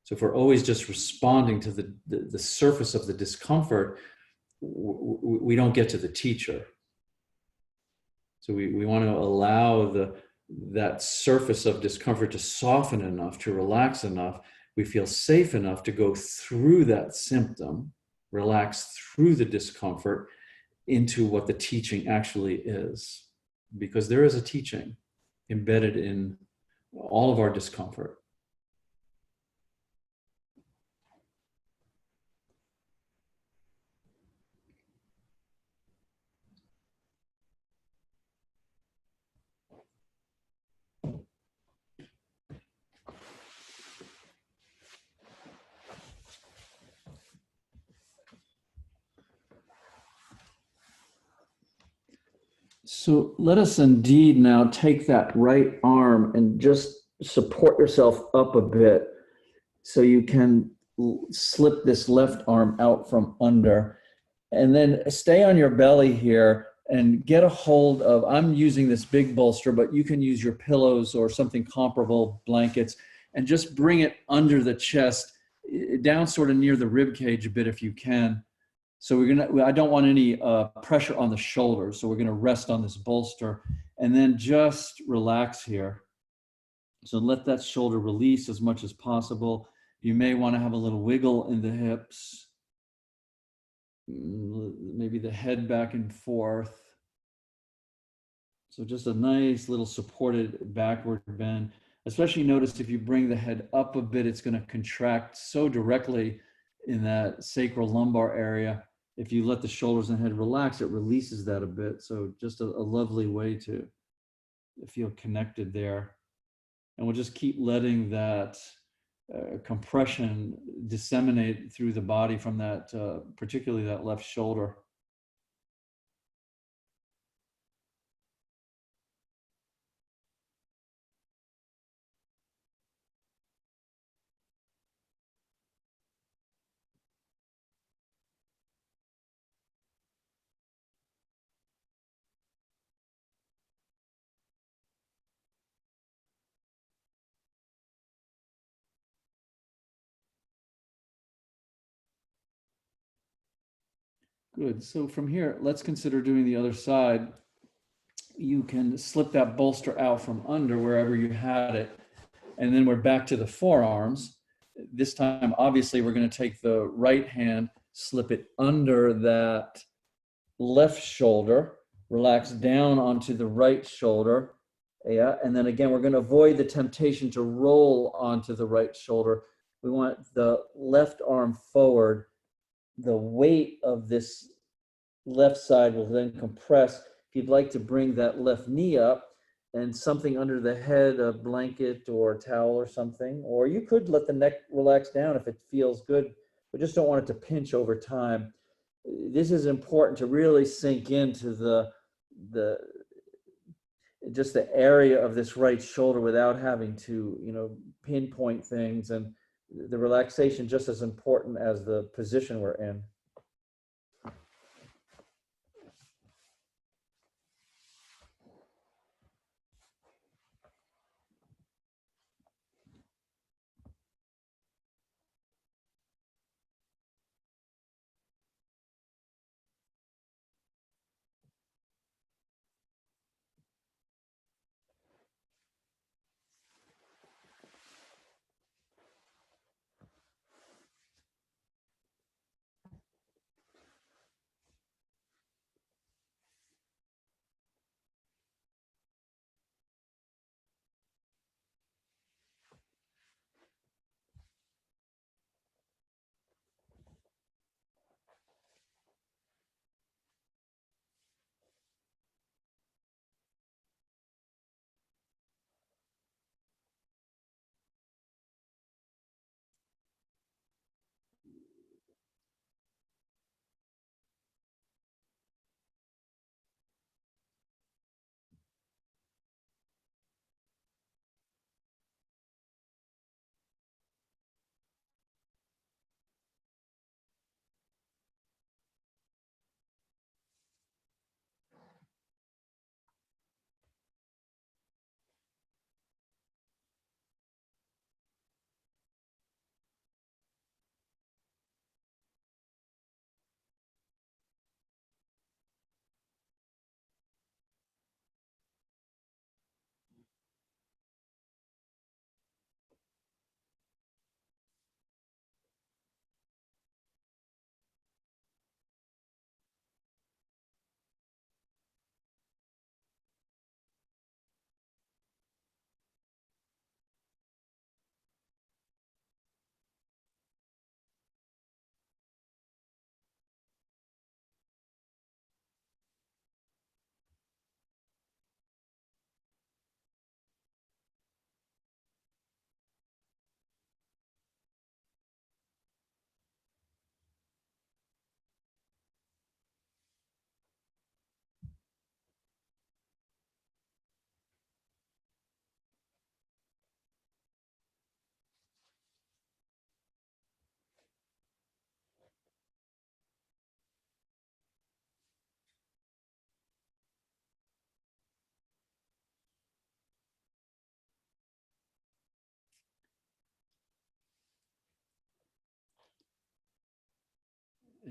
So if we're always just responding to the surface of the discomfort, we don't get to the teacher. So we want to allow that surface of discomfort to soften enough, to relax enough. We feel safe enough to go through that symptom, relax through the discomfort into what the teaching actually is. Because there is a teaching embedded in all of our discomfort. So let us indeed now take that right arm and just support yourself up a bit so you can slip this left arm out from under. And then stay on your belly here and get a hold of, I'm using this big bolster, but you can use your pillows or something comparable, blankets, and just bring it under the chest, down sort of near the rib cage a bit if you can. So I don't want any pressure on the shoulders. So we're gonna rest on this bolster and then just relax here. So let that shoulder release as much as possible. You may wanna have a little wiggle in the hips. Maybe the head back and forth. So just a nice little supported backward bend. Especially notice if you bring the head up a bit, it's gonna contract so directly in that sacral lumbar area. If you let the shoulders and head relax, it releases that a bit. So just a lovely way to feel connected there. And we'll just keep letting that compression disseminate through the body from that, particularly that left shoulder. Good. So from here, let's consider doing the other side. You can slip that bolster out from under wherever you had it. And then we're back to the forearms. This time, obviously, we're going to take the right hand, slip it under that left shoulder, relax down onto the right shoulder. Yeah. And then again, we're going to avoid the temptation to roll onto the right shoulder. We want the left arm forward. The weight of this left side will then compress. If you'd like to bring that left knee up and something under the head, a blanket or a towel or something, or you could let the neck relax down if it feels good, but just don't want it to pinch over time. This is important to really sink into just the area of this right shoulder without having to, pinpoint things, and the relaxation just as important as the position we're in.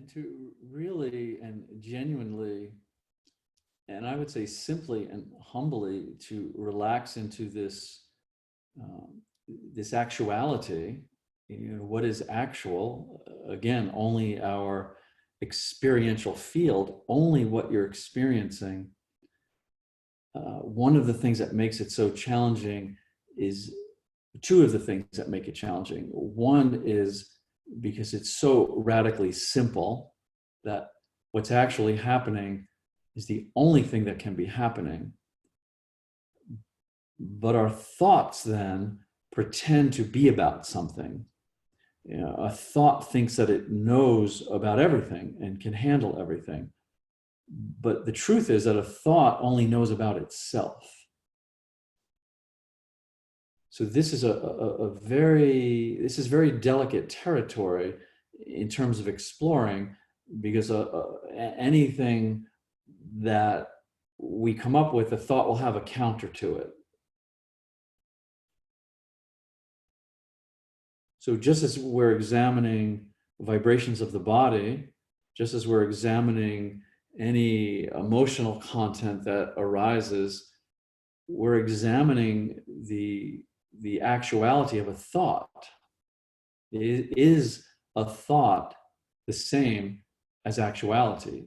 And to really and genuinely, and I would say simply and humbly, to relax into this this actuality. You know, what is actual? Again, only our experiential field, only what you're experiencing. One of the things that makes it so challenging is two of the things that make it challenging. One is because it's so radically simple that what's actually happening is the only thing that can be happening. But our thoughts then pretend to be about something. You know, a thought thinks that it knows about everything and can handle everything. But the truth is that a thought only knows about itself. So this is very delicate territory in terms of exploring, because anything that we come up with, a thought will have a counter to it. So just as we're examining vibrations of the body, just as we're examining any emotional content that arises, we're examining the actuality of a thought. Is a thought the same as actuality,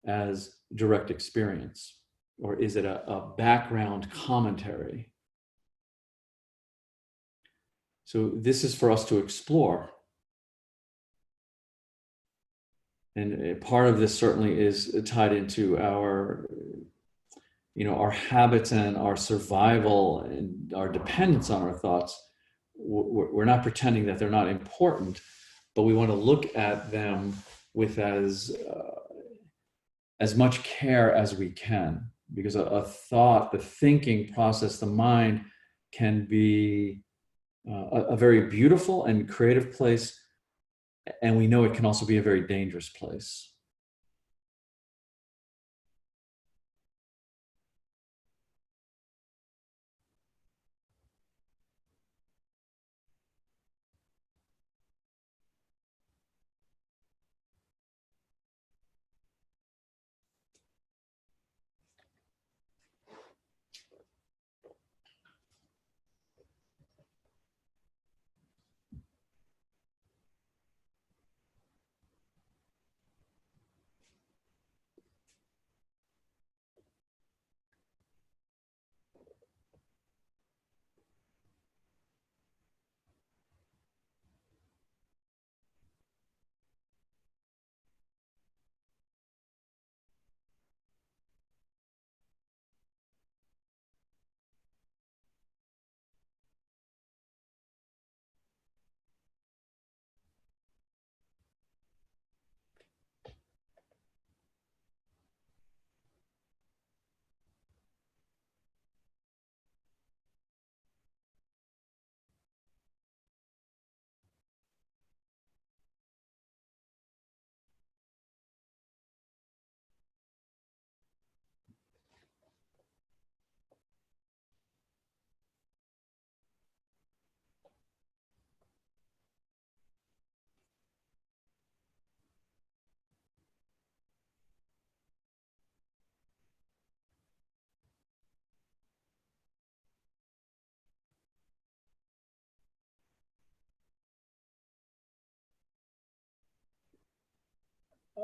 as direct experience? Or is it a background commentary? So this is for us to explore. And part of this certainly is tied into our, our habits and our survival and our dependence on our thoughts. We're not pretending that they're not important, but we want to look at them with as much care as we can, because a thought, the thinking process, the mind, can be a very beautiful and creative place, and we know it can also be a very dangerous place.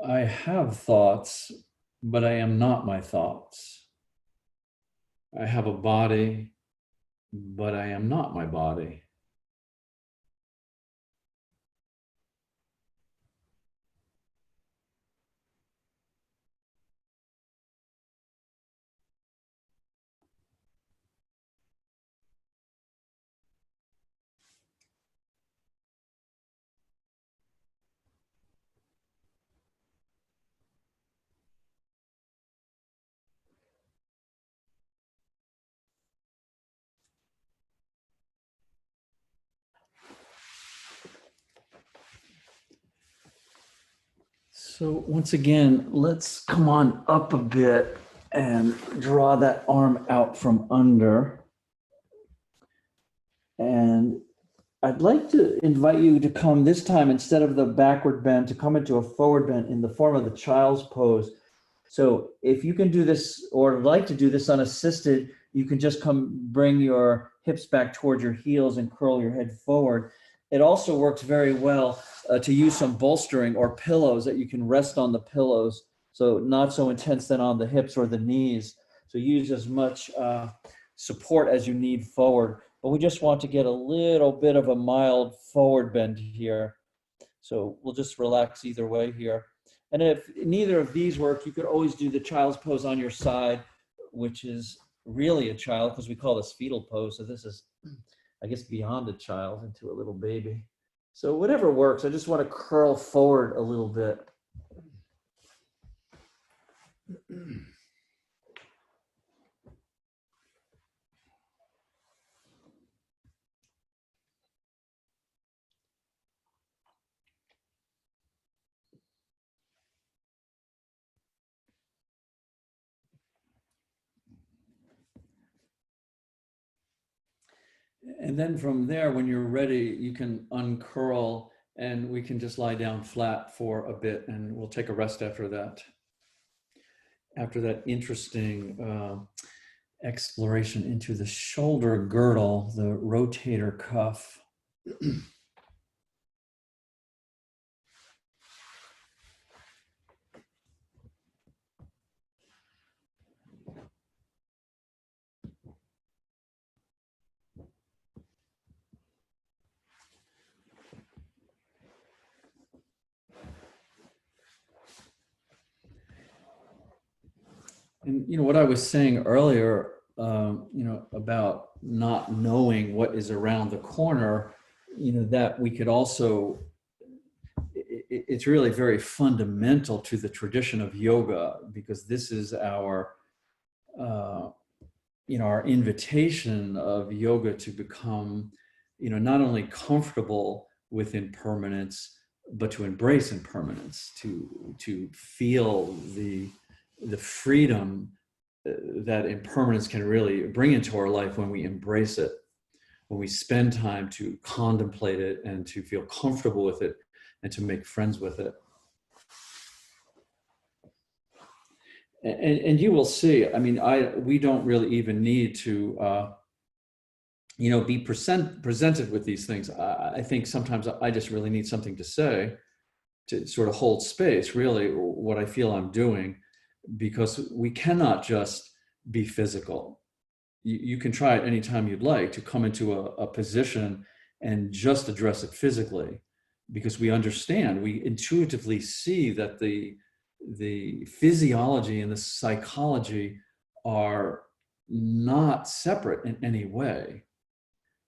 I have thoughts, but I am not my thoughts. I have a body, but I am not my body. So once again, let's come on up a bit and draw that arm out from under. And I'd like to invite you to come this time, instead of the backward bend, to come into a forward bend in the form of the child's pose. So if you can do this or like to do this unassisted, you can just bring your hips back towards your heels and curl your head forward. It also works very well to use some bolstering or pillows that you can rest on the pillows. So not so intense then on the hips or the knees. So use as much support as you need forward. But we just want to get a little bit of a mild forward bend here. So we'll just relax either way here. And if neither of these work, you could always do the child's pose on your side, which is really a child, because we call this fetal pose. So this is, I guess, beyond a child into a little baby. So whatever works, I just want to curl forward a little bit. And then from there, when you're ready, you can uncurl and we can just lie down flat for a bit and we'll take a rest after that. After that interesting exploration into the shoulder girdle, the rotator cuff. And what I was saying earlier, about not knowing what is around the corner, that we could also, it's really very fundamental to the tradition of yoga, because this is our, our invitation of yoga to become, not only comfortable with impermanence, but to embrace impermanence, to feel the freedom that impermanence can really bring into our life when we embrace it, when we spend time to contemplate it and to feel comfortable with it and to make friends with it. And you will see, we don't really even need to, be presented with these things. I think sometimes I just really need something to say to sort of hold space, really, what I feel I'm doing, because we cannot just be physical. You can try it anytime you'd like to come into a position and just address it physically, because we understand, we intuitively see that the physiology and the psychology are not separate in any way.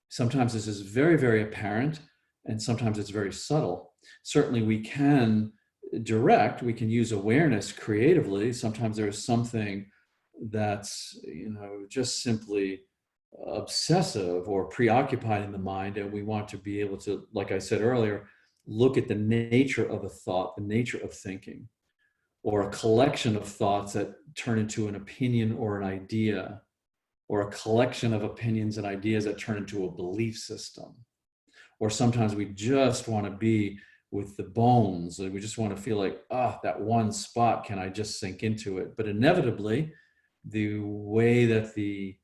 Sometimes this is very, very apparent, and sometimes it's very subtle. Certainly we can we can use awareness creatively. Sometimes there's something that's, just simply obsessive or preoccupied in the mind, and we want to be able to, like I said earlier, look at the nature of a thought, the nature of thinking, or a collection of thoughts that turn into an opinion or an idea, or a collection of opinions and ideas that turn into a belief system. Or sometimes we just want to be with the bones, and we just want to feel like, that one spot, can I just sink into it? But inevitably, the way that the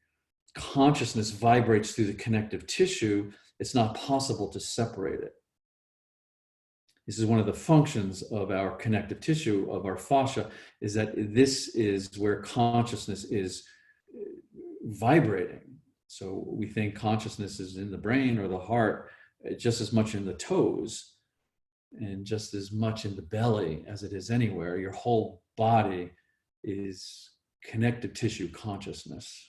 consciousness vibrates through the connective tissue, it's not possible to separate it. This is one of the functions of our connective tissue, of our fascia, is that this is where consciousness is vibrating. So we think consciousness is in the brain or the heart, just as much in the toes and just as much in the belly as it is anywhere. Your whole body is connective tissue consciousness.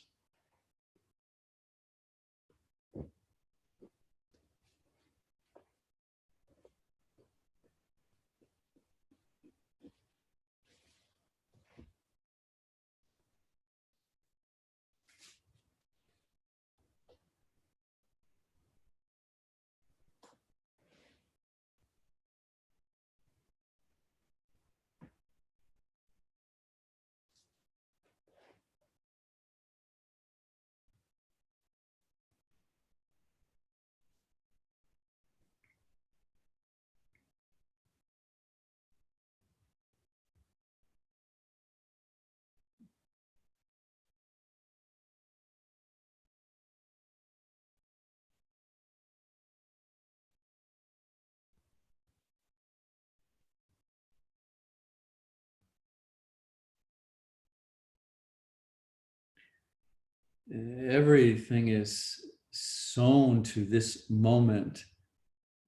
everything is sewn to this moment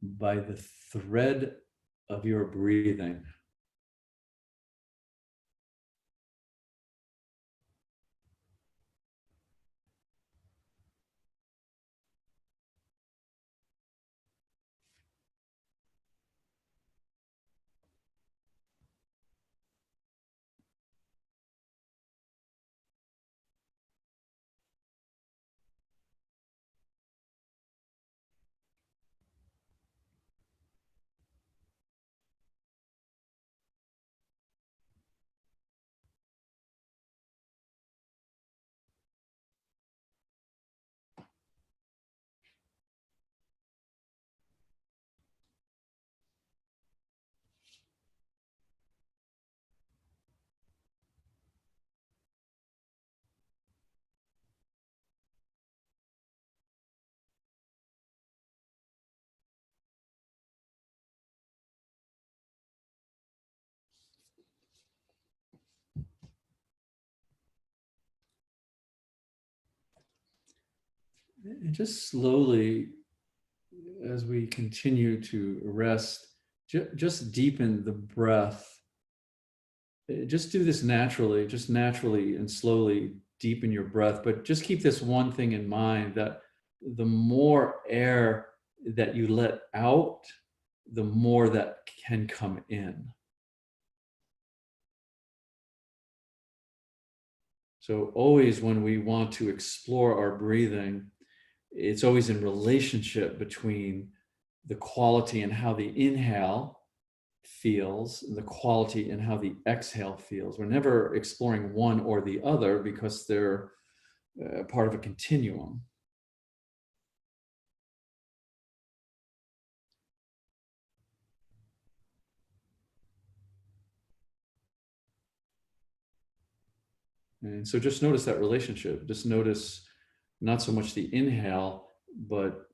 by the thread of your breathing. And just slowly, as we continue to rest, just deepen the breath. Just do this naturally, just naturally and slowly deepen your breath. But just keep this one thing in mind, that the more air that you let out, the more that can come in. So always when we want to explore our breathing, it's always in relationship between the quality and how the inhale feels and the quality and how the exhale feels. We're never exploring one or the other because they're part of a continuum. And so just notice that relationship. Just notice not so much the inhale, but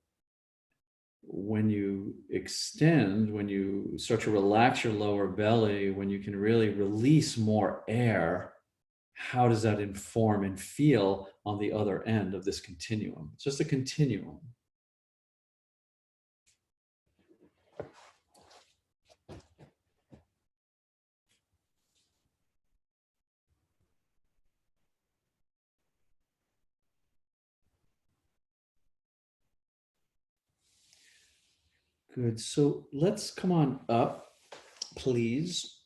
when you extend, when you start to relax your lower belly, when you can really release more air, how does that inform and feel on the other end of this continuum? It's just a continuum. Good. So let's come on up, please.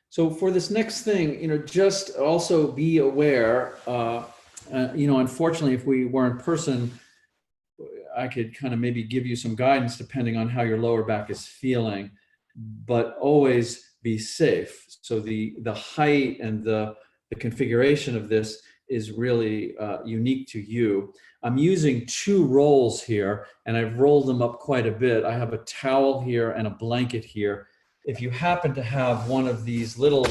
So for this next thing, just also be aware, unfortunately, if we were in person, I could kind of maybe give you some guidance depending on how your lower back is feeling, but always be safe. So the height and the configuration of this is really unique to you. I'm using 2 rolls here, and I've rolled them up quite a bit. I have a towel here and a blanket here. If you happen to have one of these little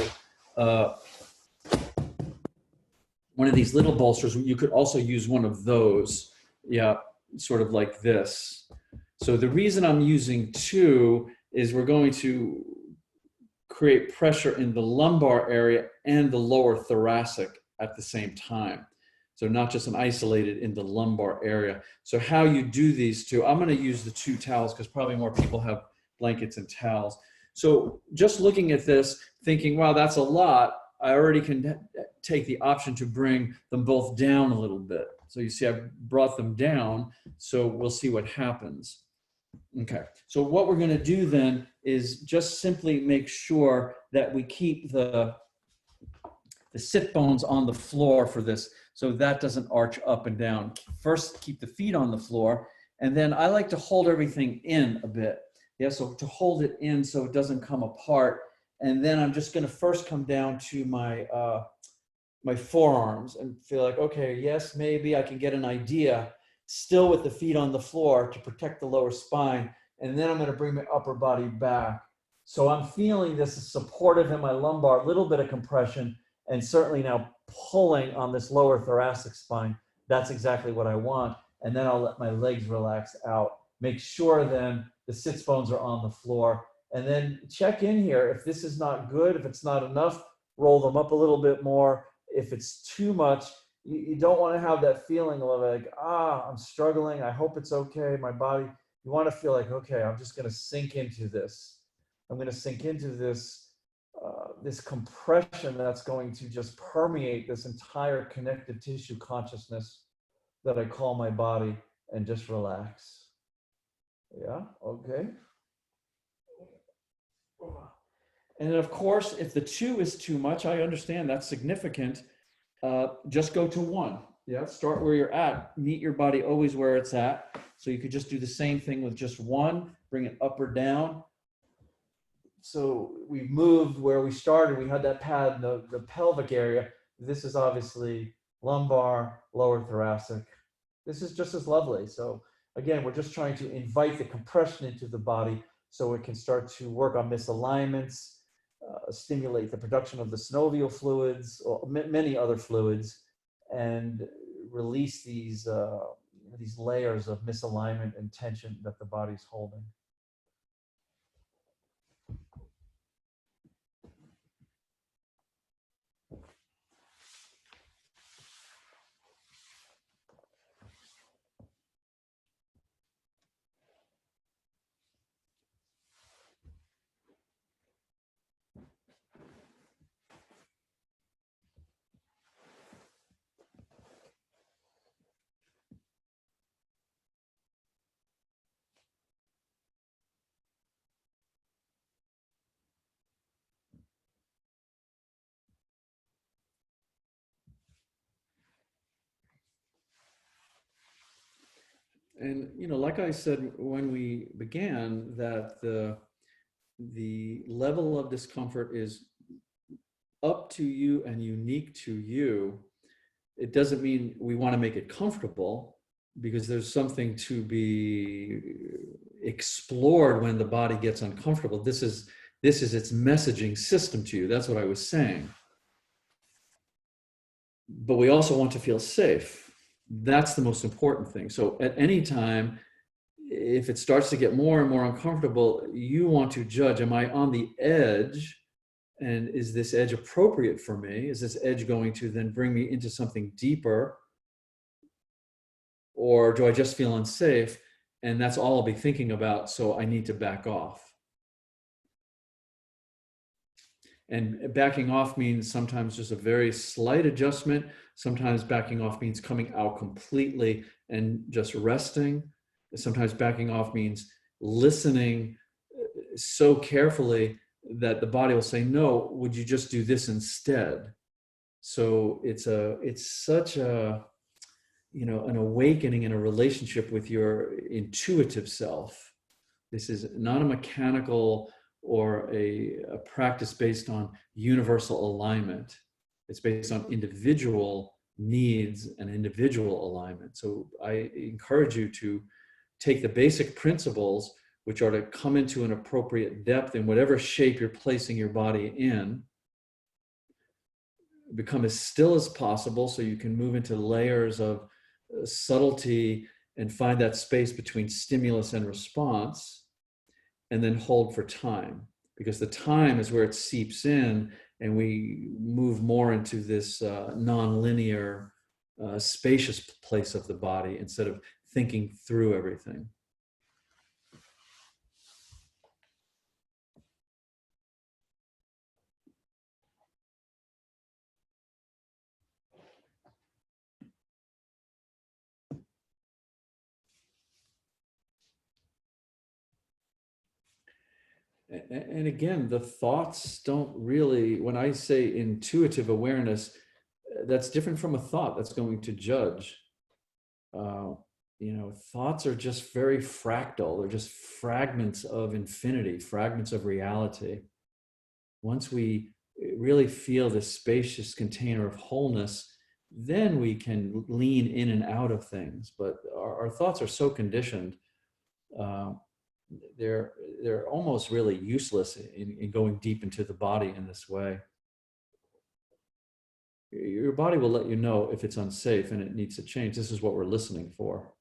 bolsters, you could also use one of those. Yeah, sort of like this. So the reason I'm using 2 is we're going to create pressure in the lumbar area and the lower thoracic at the same time. So not just an isolated in the lumbar area. So how you do these 2, I'm going to use the 2 towels because probably more people have blankets and towels. So just looking at this, thinking, wow, that's a lot, I already can take the option to bring them both down a little bit. So you see, I've brought them down, so we'll see what happens. Okay, so what we're going to do then is just simply make sure that we keep the sit bones on the floor for this, so that doesn't arch up and down. First, keep the feet on the floor, and then I like to hold everything in a bit. Yeah, so to hold it in so it doesn't come apart. And then I'm just going to first come down to my my forearms and feel like, okay, yes, maybe I can get an idea, still with the feet on the floor to protect the lower spine. And then I'm going to bring my upper body back. So I'm feeling this is supportive in my lumbar, a little bit of compression, and certainly now pulling on this lower thoracic spine. That's exactly what I want. And then I'll let my legs relax out. Make sure then the sits bones are on the floor. And then check in here. If this is not good, if it's not enough, roll them up a little bit more. If it's too much, You don't want to have that feeling of like, I'm struggling. I hope it's okay. My body, you want to feel like, okay, I'm just going to sink into this. I'm going to sink into this compression that's going to just permeate this entire connective tissue consciousness that I call my body, and just relax. Yeah, okay. And of course, if the 2 is too much, I understand that's significant. Just go to 1. Yeah, start where you're at. Meet your body always where it's at. So you could just do the same thing with just 1, bring it up or down. So we moved where we started. We had that pad in the pelvic area. This is obviously lumbar, lower thoracic. This is just as lovely. So again, we're just trying to invite the compression into the body so it can start to work on misalignments, stimulate the production of the synovial fluids, or many other fluids, and release these layers of misalignment and tension that the body's holding. And like I said when we began, that the level of discomfort is up to you and unique to you. It doesn't mean we want to make it comfortable, because there's something to be explored when the body gets uncomfortable. This is its messaging system to you. That's what I was saying. But we also want to feel safe. That's the most important thing. So at any time, if it starts to get more and more uncomfortable, you want to judge, am I on the edge? And is this edge appropriate for me? Is this edge going to then bring me into something deeper? Or do I just feel unsafe? And that's all I'll be thinking about, so I need to back off. And backing off means sometimes just a very slight adjustment. Sometimes backing off means coming out completely and just resting. Sometimes backing off means listening so carefully that the body will say, no, would you just do this instead? So it's such a, an awakening in a relationship with your intuitive self. This is not a mechanical or a practice based on universal alignment. It's based on individual needs and individual alignment. So I encourage you to take the basic principles, which are to come into an appropriate depth in whatever shape you're placing your body in, become as still as possible so you can move into layers of subtlety and find that space between stimulus and response, and then hold for time, because the time is where it seeps in and we move more into this non-linear, spacious place of the body instead of thinking through everything. And again, the thoughts don't really, when I say intuitive awareness, that's different from a thought that's going to judge. Thoughts are just very fractal. They're just fragments of infinity, fragments of reality. Once we really feel this spacious container of wholeness, then we can lean in and out of things. But our thoughts are so conditioned. They're almost really useless in going deep into the body in this way. Your body will let you know if it's unsafe and it needs to change. This is what we're listening for.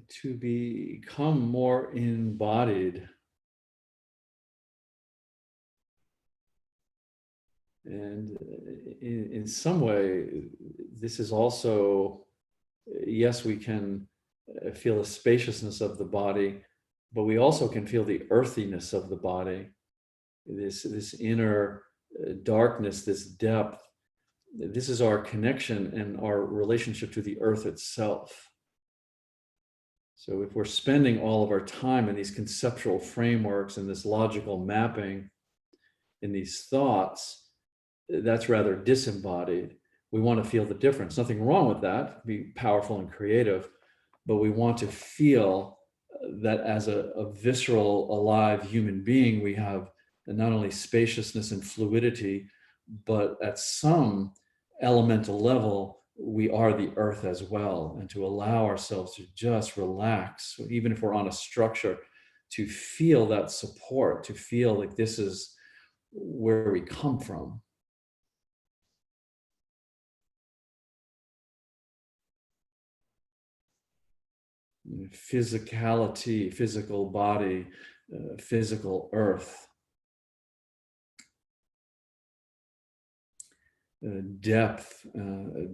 to become more embodied. And in some way, this is also, yes, we can feel the spaciousness of the body, but we also can feel the earthiness of the body, this inner darkness, this depth. This is our connection and our relationship to the earth itself. So if we're spending all of our time in these conceptual frameworks and this logical mapping in these thoughts, that's rather disembodied. We want to feel the difference. Nothing wrong with that, be powerful and creative, but we want to feel that as a visceral, alive human being, we have not only spaciousness and fluidity, but at some elemental level, we are the earth as well. And to allow ourselves to just relax, even if we're on a structure, to feel that support, to feel like this is where we come from. Physicality, physical body, physical earth. Depth,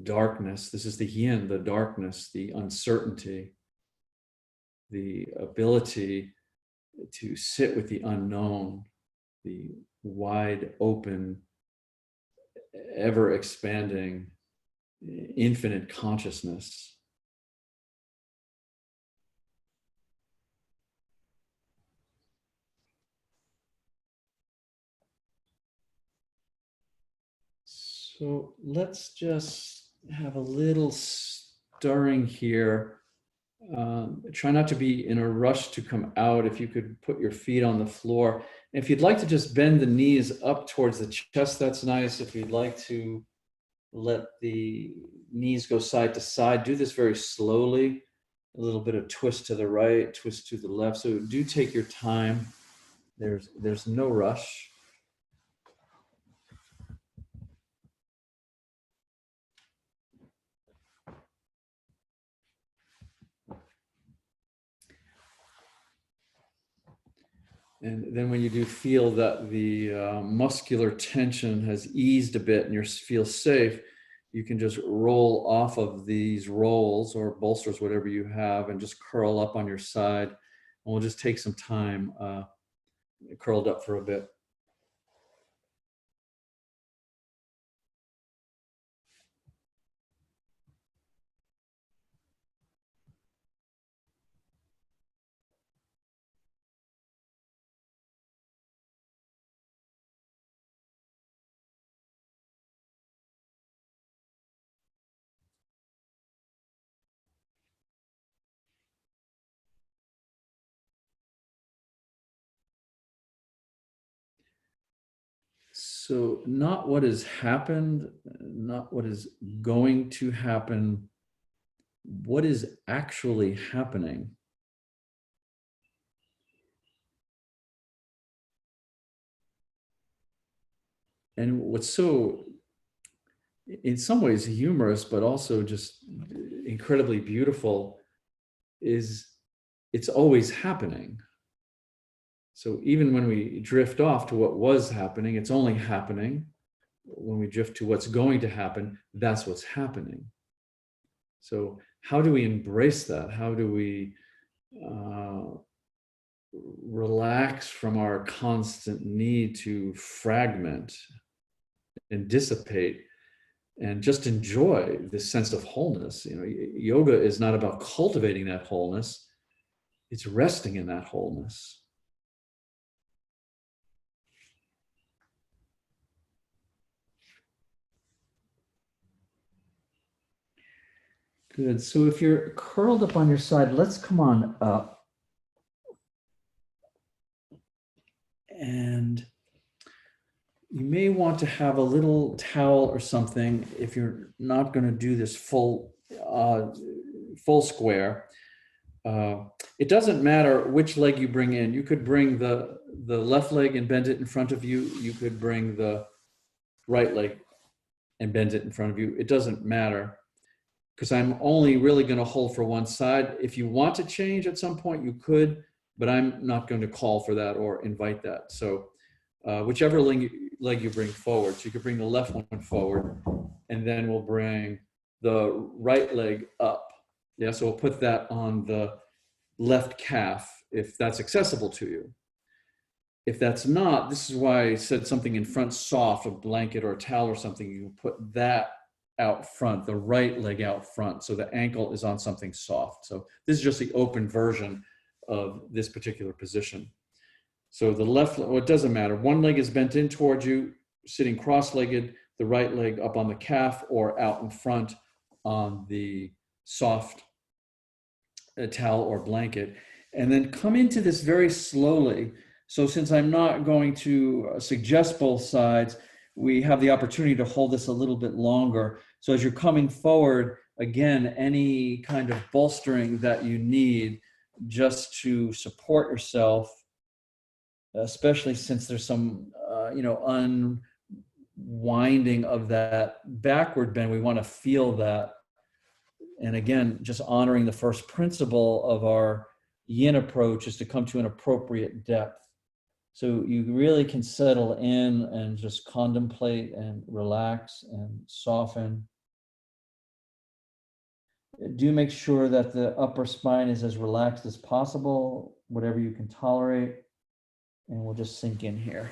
darkness. This is the yin, the darkness, the uncertainty, the ability to sit with the unknown, the wide open, ever expanding, infinite consciousness. So let's just have a little stirring here. Try not to be in a rush to come out. If you could put your feet on the floor. If you'd like to just bend the knees up towards the chest, that's nice. If you'd like to let the knees go side to side, do this very slowly. A little bit of twist to the right, twist to the left. So do take your time. There's no rush. And then when you do feel that the muscular tension has eased a bit and you feel safe, you can just roll off of these rolls or bolsters, whatever you have, and just curl up on your side. And we'll just take some time curled up for a bit. So not what has happened, not what is going to happen, what is actually happening. And what's so, in some ways, humorous, but also just incredibly beautiful is it's always happening. So even when we drift off to what was happening, it's only happening. When we drift to what's going to happen, that's what's happening. So how do we embrace that? How do we relax from our constant need to fragment and dissipate and just enjoy this sense of wholeness? You know, yoga is not about cultivating that wholeness. It's resting in that wholeness. Good. So if you're curled up on your side, let's come on up. And you may want to have a little towel or something if you're not going to do this full square. It doesn't matter which leg you bring in. You could bring the left leg and bend it in front of you. You could bring the right leg and bend it in front of you. It doesn't matter. because I'm only really going to hold for one side. If you want to change at some point, you could, but I'm not going to call for that or invite that. So whichever leg you bring forward. So you could bring the left one forward, and then we'll bring the right leg up. Yeah, so we'll put that on the left calf if that's accessible to you. If that's not, this is why I said something in front soft, a blanket or a towel or something, you can put that out front, the right leg out front, so the ankle is on something soft. So this is just the open version of this particular position. So the left, well, it doesn't matter. One leg is bent in towards you, sitting cross-legged, the right leg up on the calf or out in front on the soft towel or blanket. And then come into this very slowly. So since I'm not going to suggest both sides, we have the opportunity to hold this a little bit longer. So as you're coming forward, again, any kind of bolstering that you need just to support yourself, especially since there's some, unwinding of that backward bend. We want to feel that. And again, just honoring the first principle of our yin approach is to come to an appropriate depth. So you really can settle in and just contemplate and relax and soften. Do make sure that the upper spine is as relaxed as possible, whatever you can tolerate. And we'll just sink in here.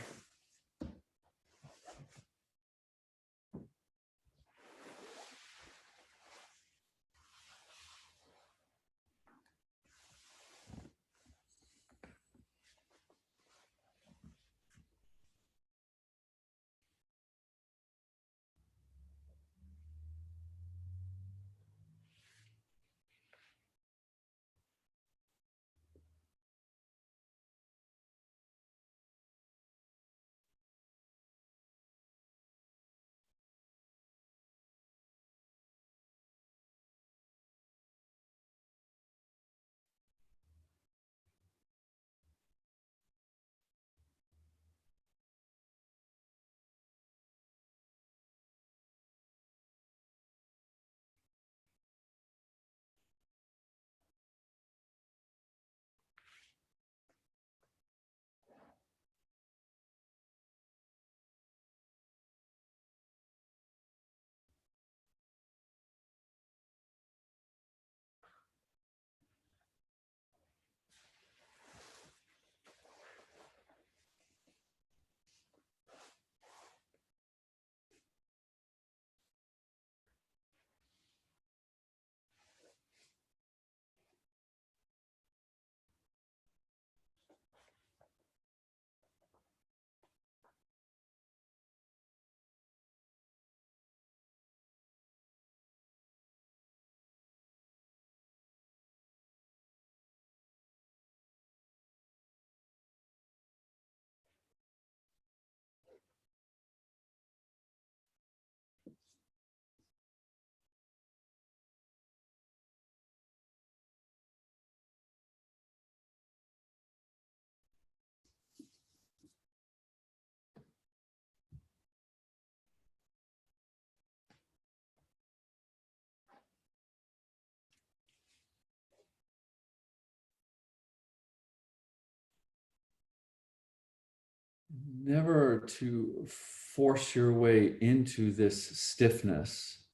Never to force your way into this stiffness.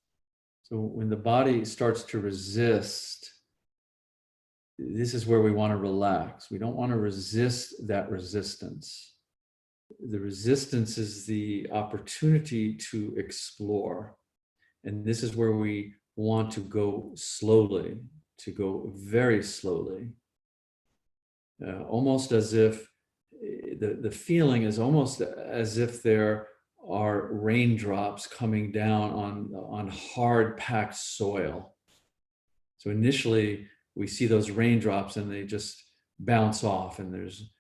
So when the body starts to resist, this is where we want to relax. We don't want to resist that resistance. The resistance is the opportunity to explore. And this is where we want to go slowly, to go very slowly. Almost as if the feeling is almost as if there are raindrops coming down on hard packed soil. So initially we see those raindrops and they just bounce off and there's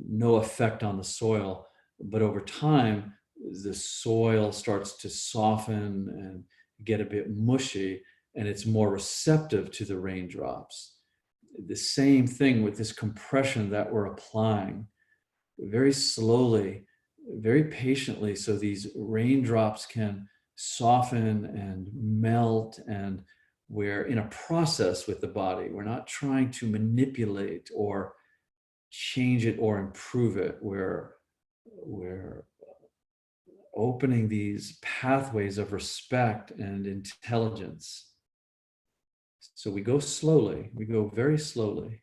no effect on the soil. But over time, the soil starts to soften and get a bit mushy, and it's more receptive to the raindrops. The same thing with this compression that we're applying, very slowly, very patiently, so these raindrops can soften and melt and We're in a process with the body. We're not trying to manipulate or change it or improve it. We're opening these pathways of respect and intelligence. So we go slowly, we go very slowly.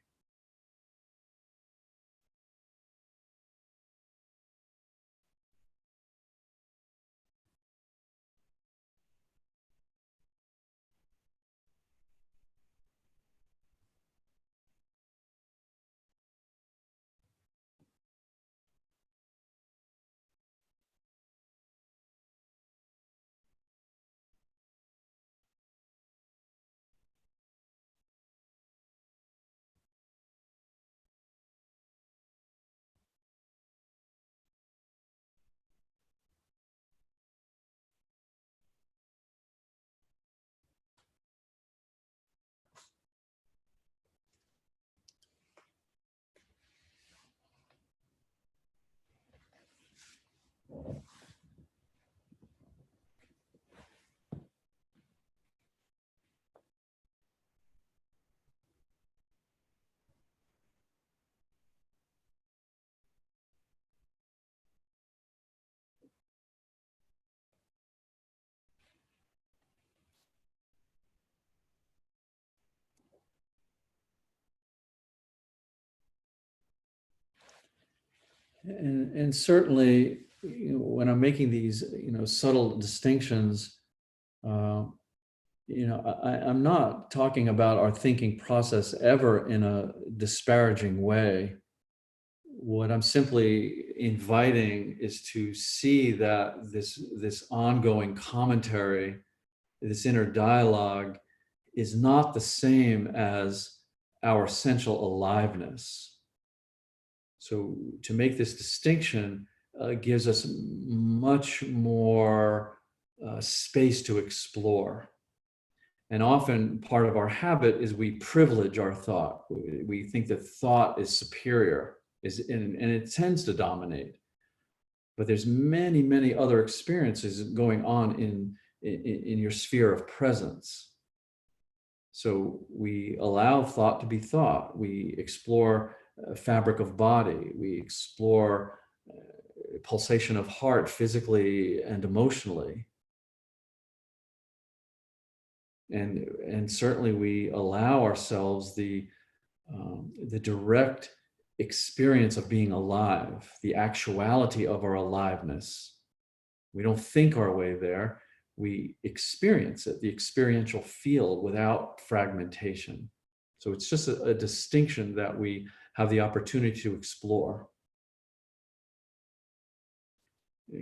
And certainly, when I'm making these, subtle distinctions, I'm not talking about our thinking process ever in a disparaging way. What I'm simply inviting is to see that this ongoing commentary, this inner dialogue, is not the same as our essential aliveness. So to make this distinction gives us much more space to explore. And often part of our habit is we privilege our thought. We think that thought is superior, and it tends to dominate. But there's many, many other experiences going on in your sphere of presence. So we allow thought to be thought. We explore fabric of body. We explore pulsation of heart physically and emotionally. And certainly we allow ourselves the direct experience of being alive, the actuality of our aliveness. We don't think our way there. We experience it, the experiential field without fragmentation. So it's just a distinction that we have the opportunity to explore.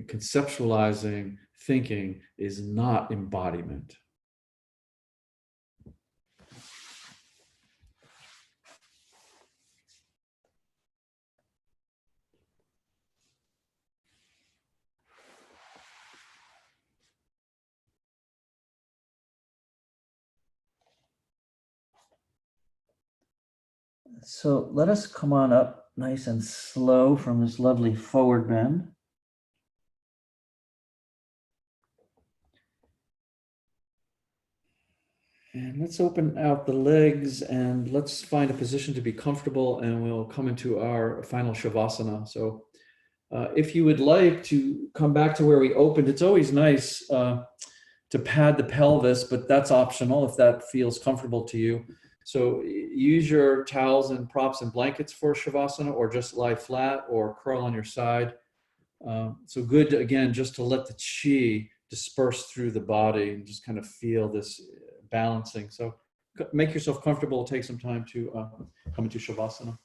Conceptualizing thinking is not embodiment. So let us come on up nice and slow from this lovely forward bend. And let's open out the legs and let's find a position to be comfortable, and we'll come into our final shavasana. So if you would like to come back to where we opened, it's always nice to pad the pelvis, but that's optional if that feels comfortable to you. So use your towels and props and blankets for shavasana, or just lie flat or curl on your side. So good, again, just to let the chi disperse through the body and just kind of feel this balancing. So make yourself comfortable. Take some time to come into shavasana.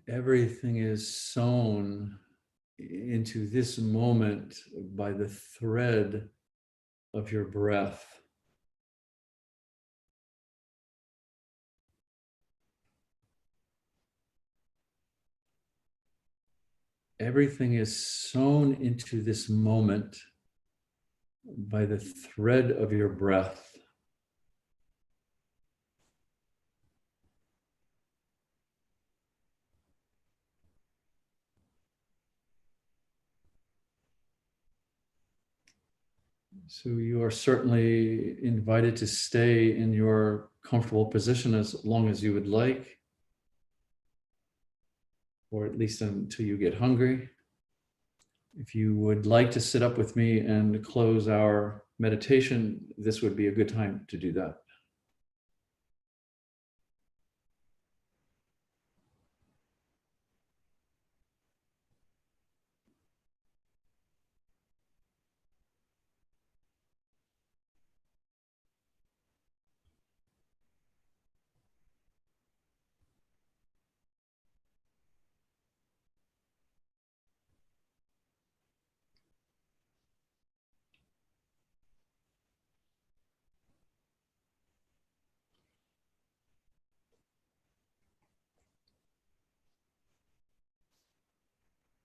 Everything is sewn into this moment by the thread of your breath. Everything is sewn into this moment by the thread of your breath. So you are certainly invited to stay in your comfortable position as long as you would like, or at least until you get hungry. If you would like to sit up with me and close our meditation, this would be a good time to do that.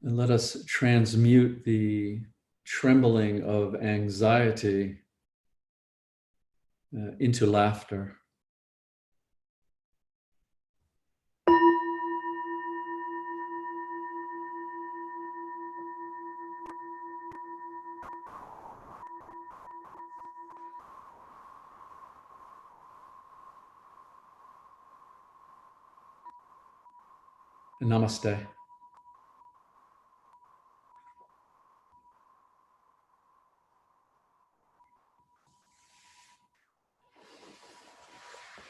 And let us transmute the trembling of anxiety into laughter. Namaste.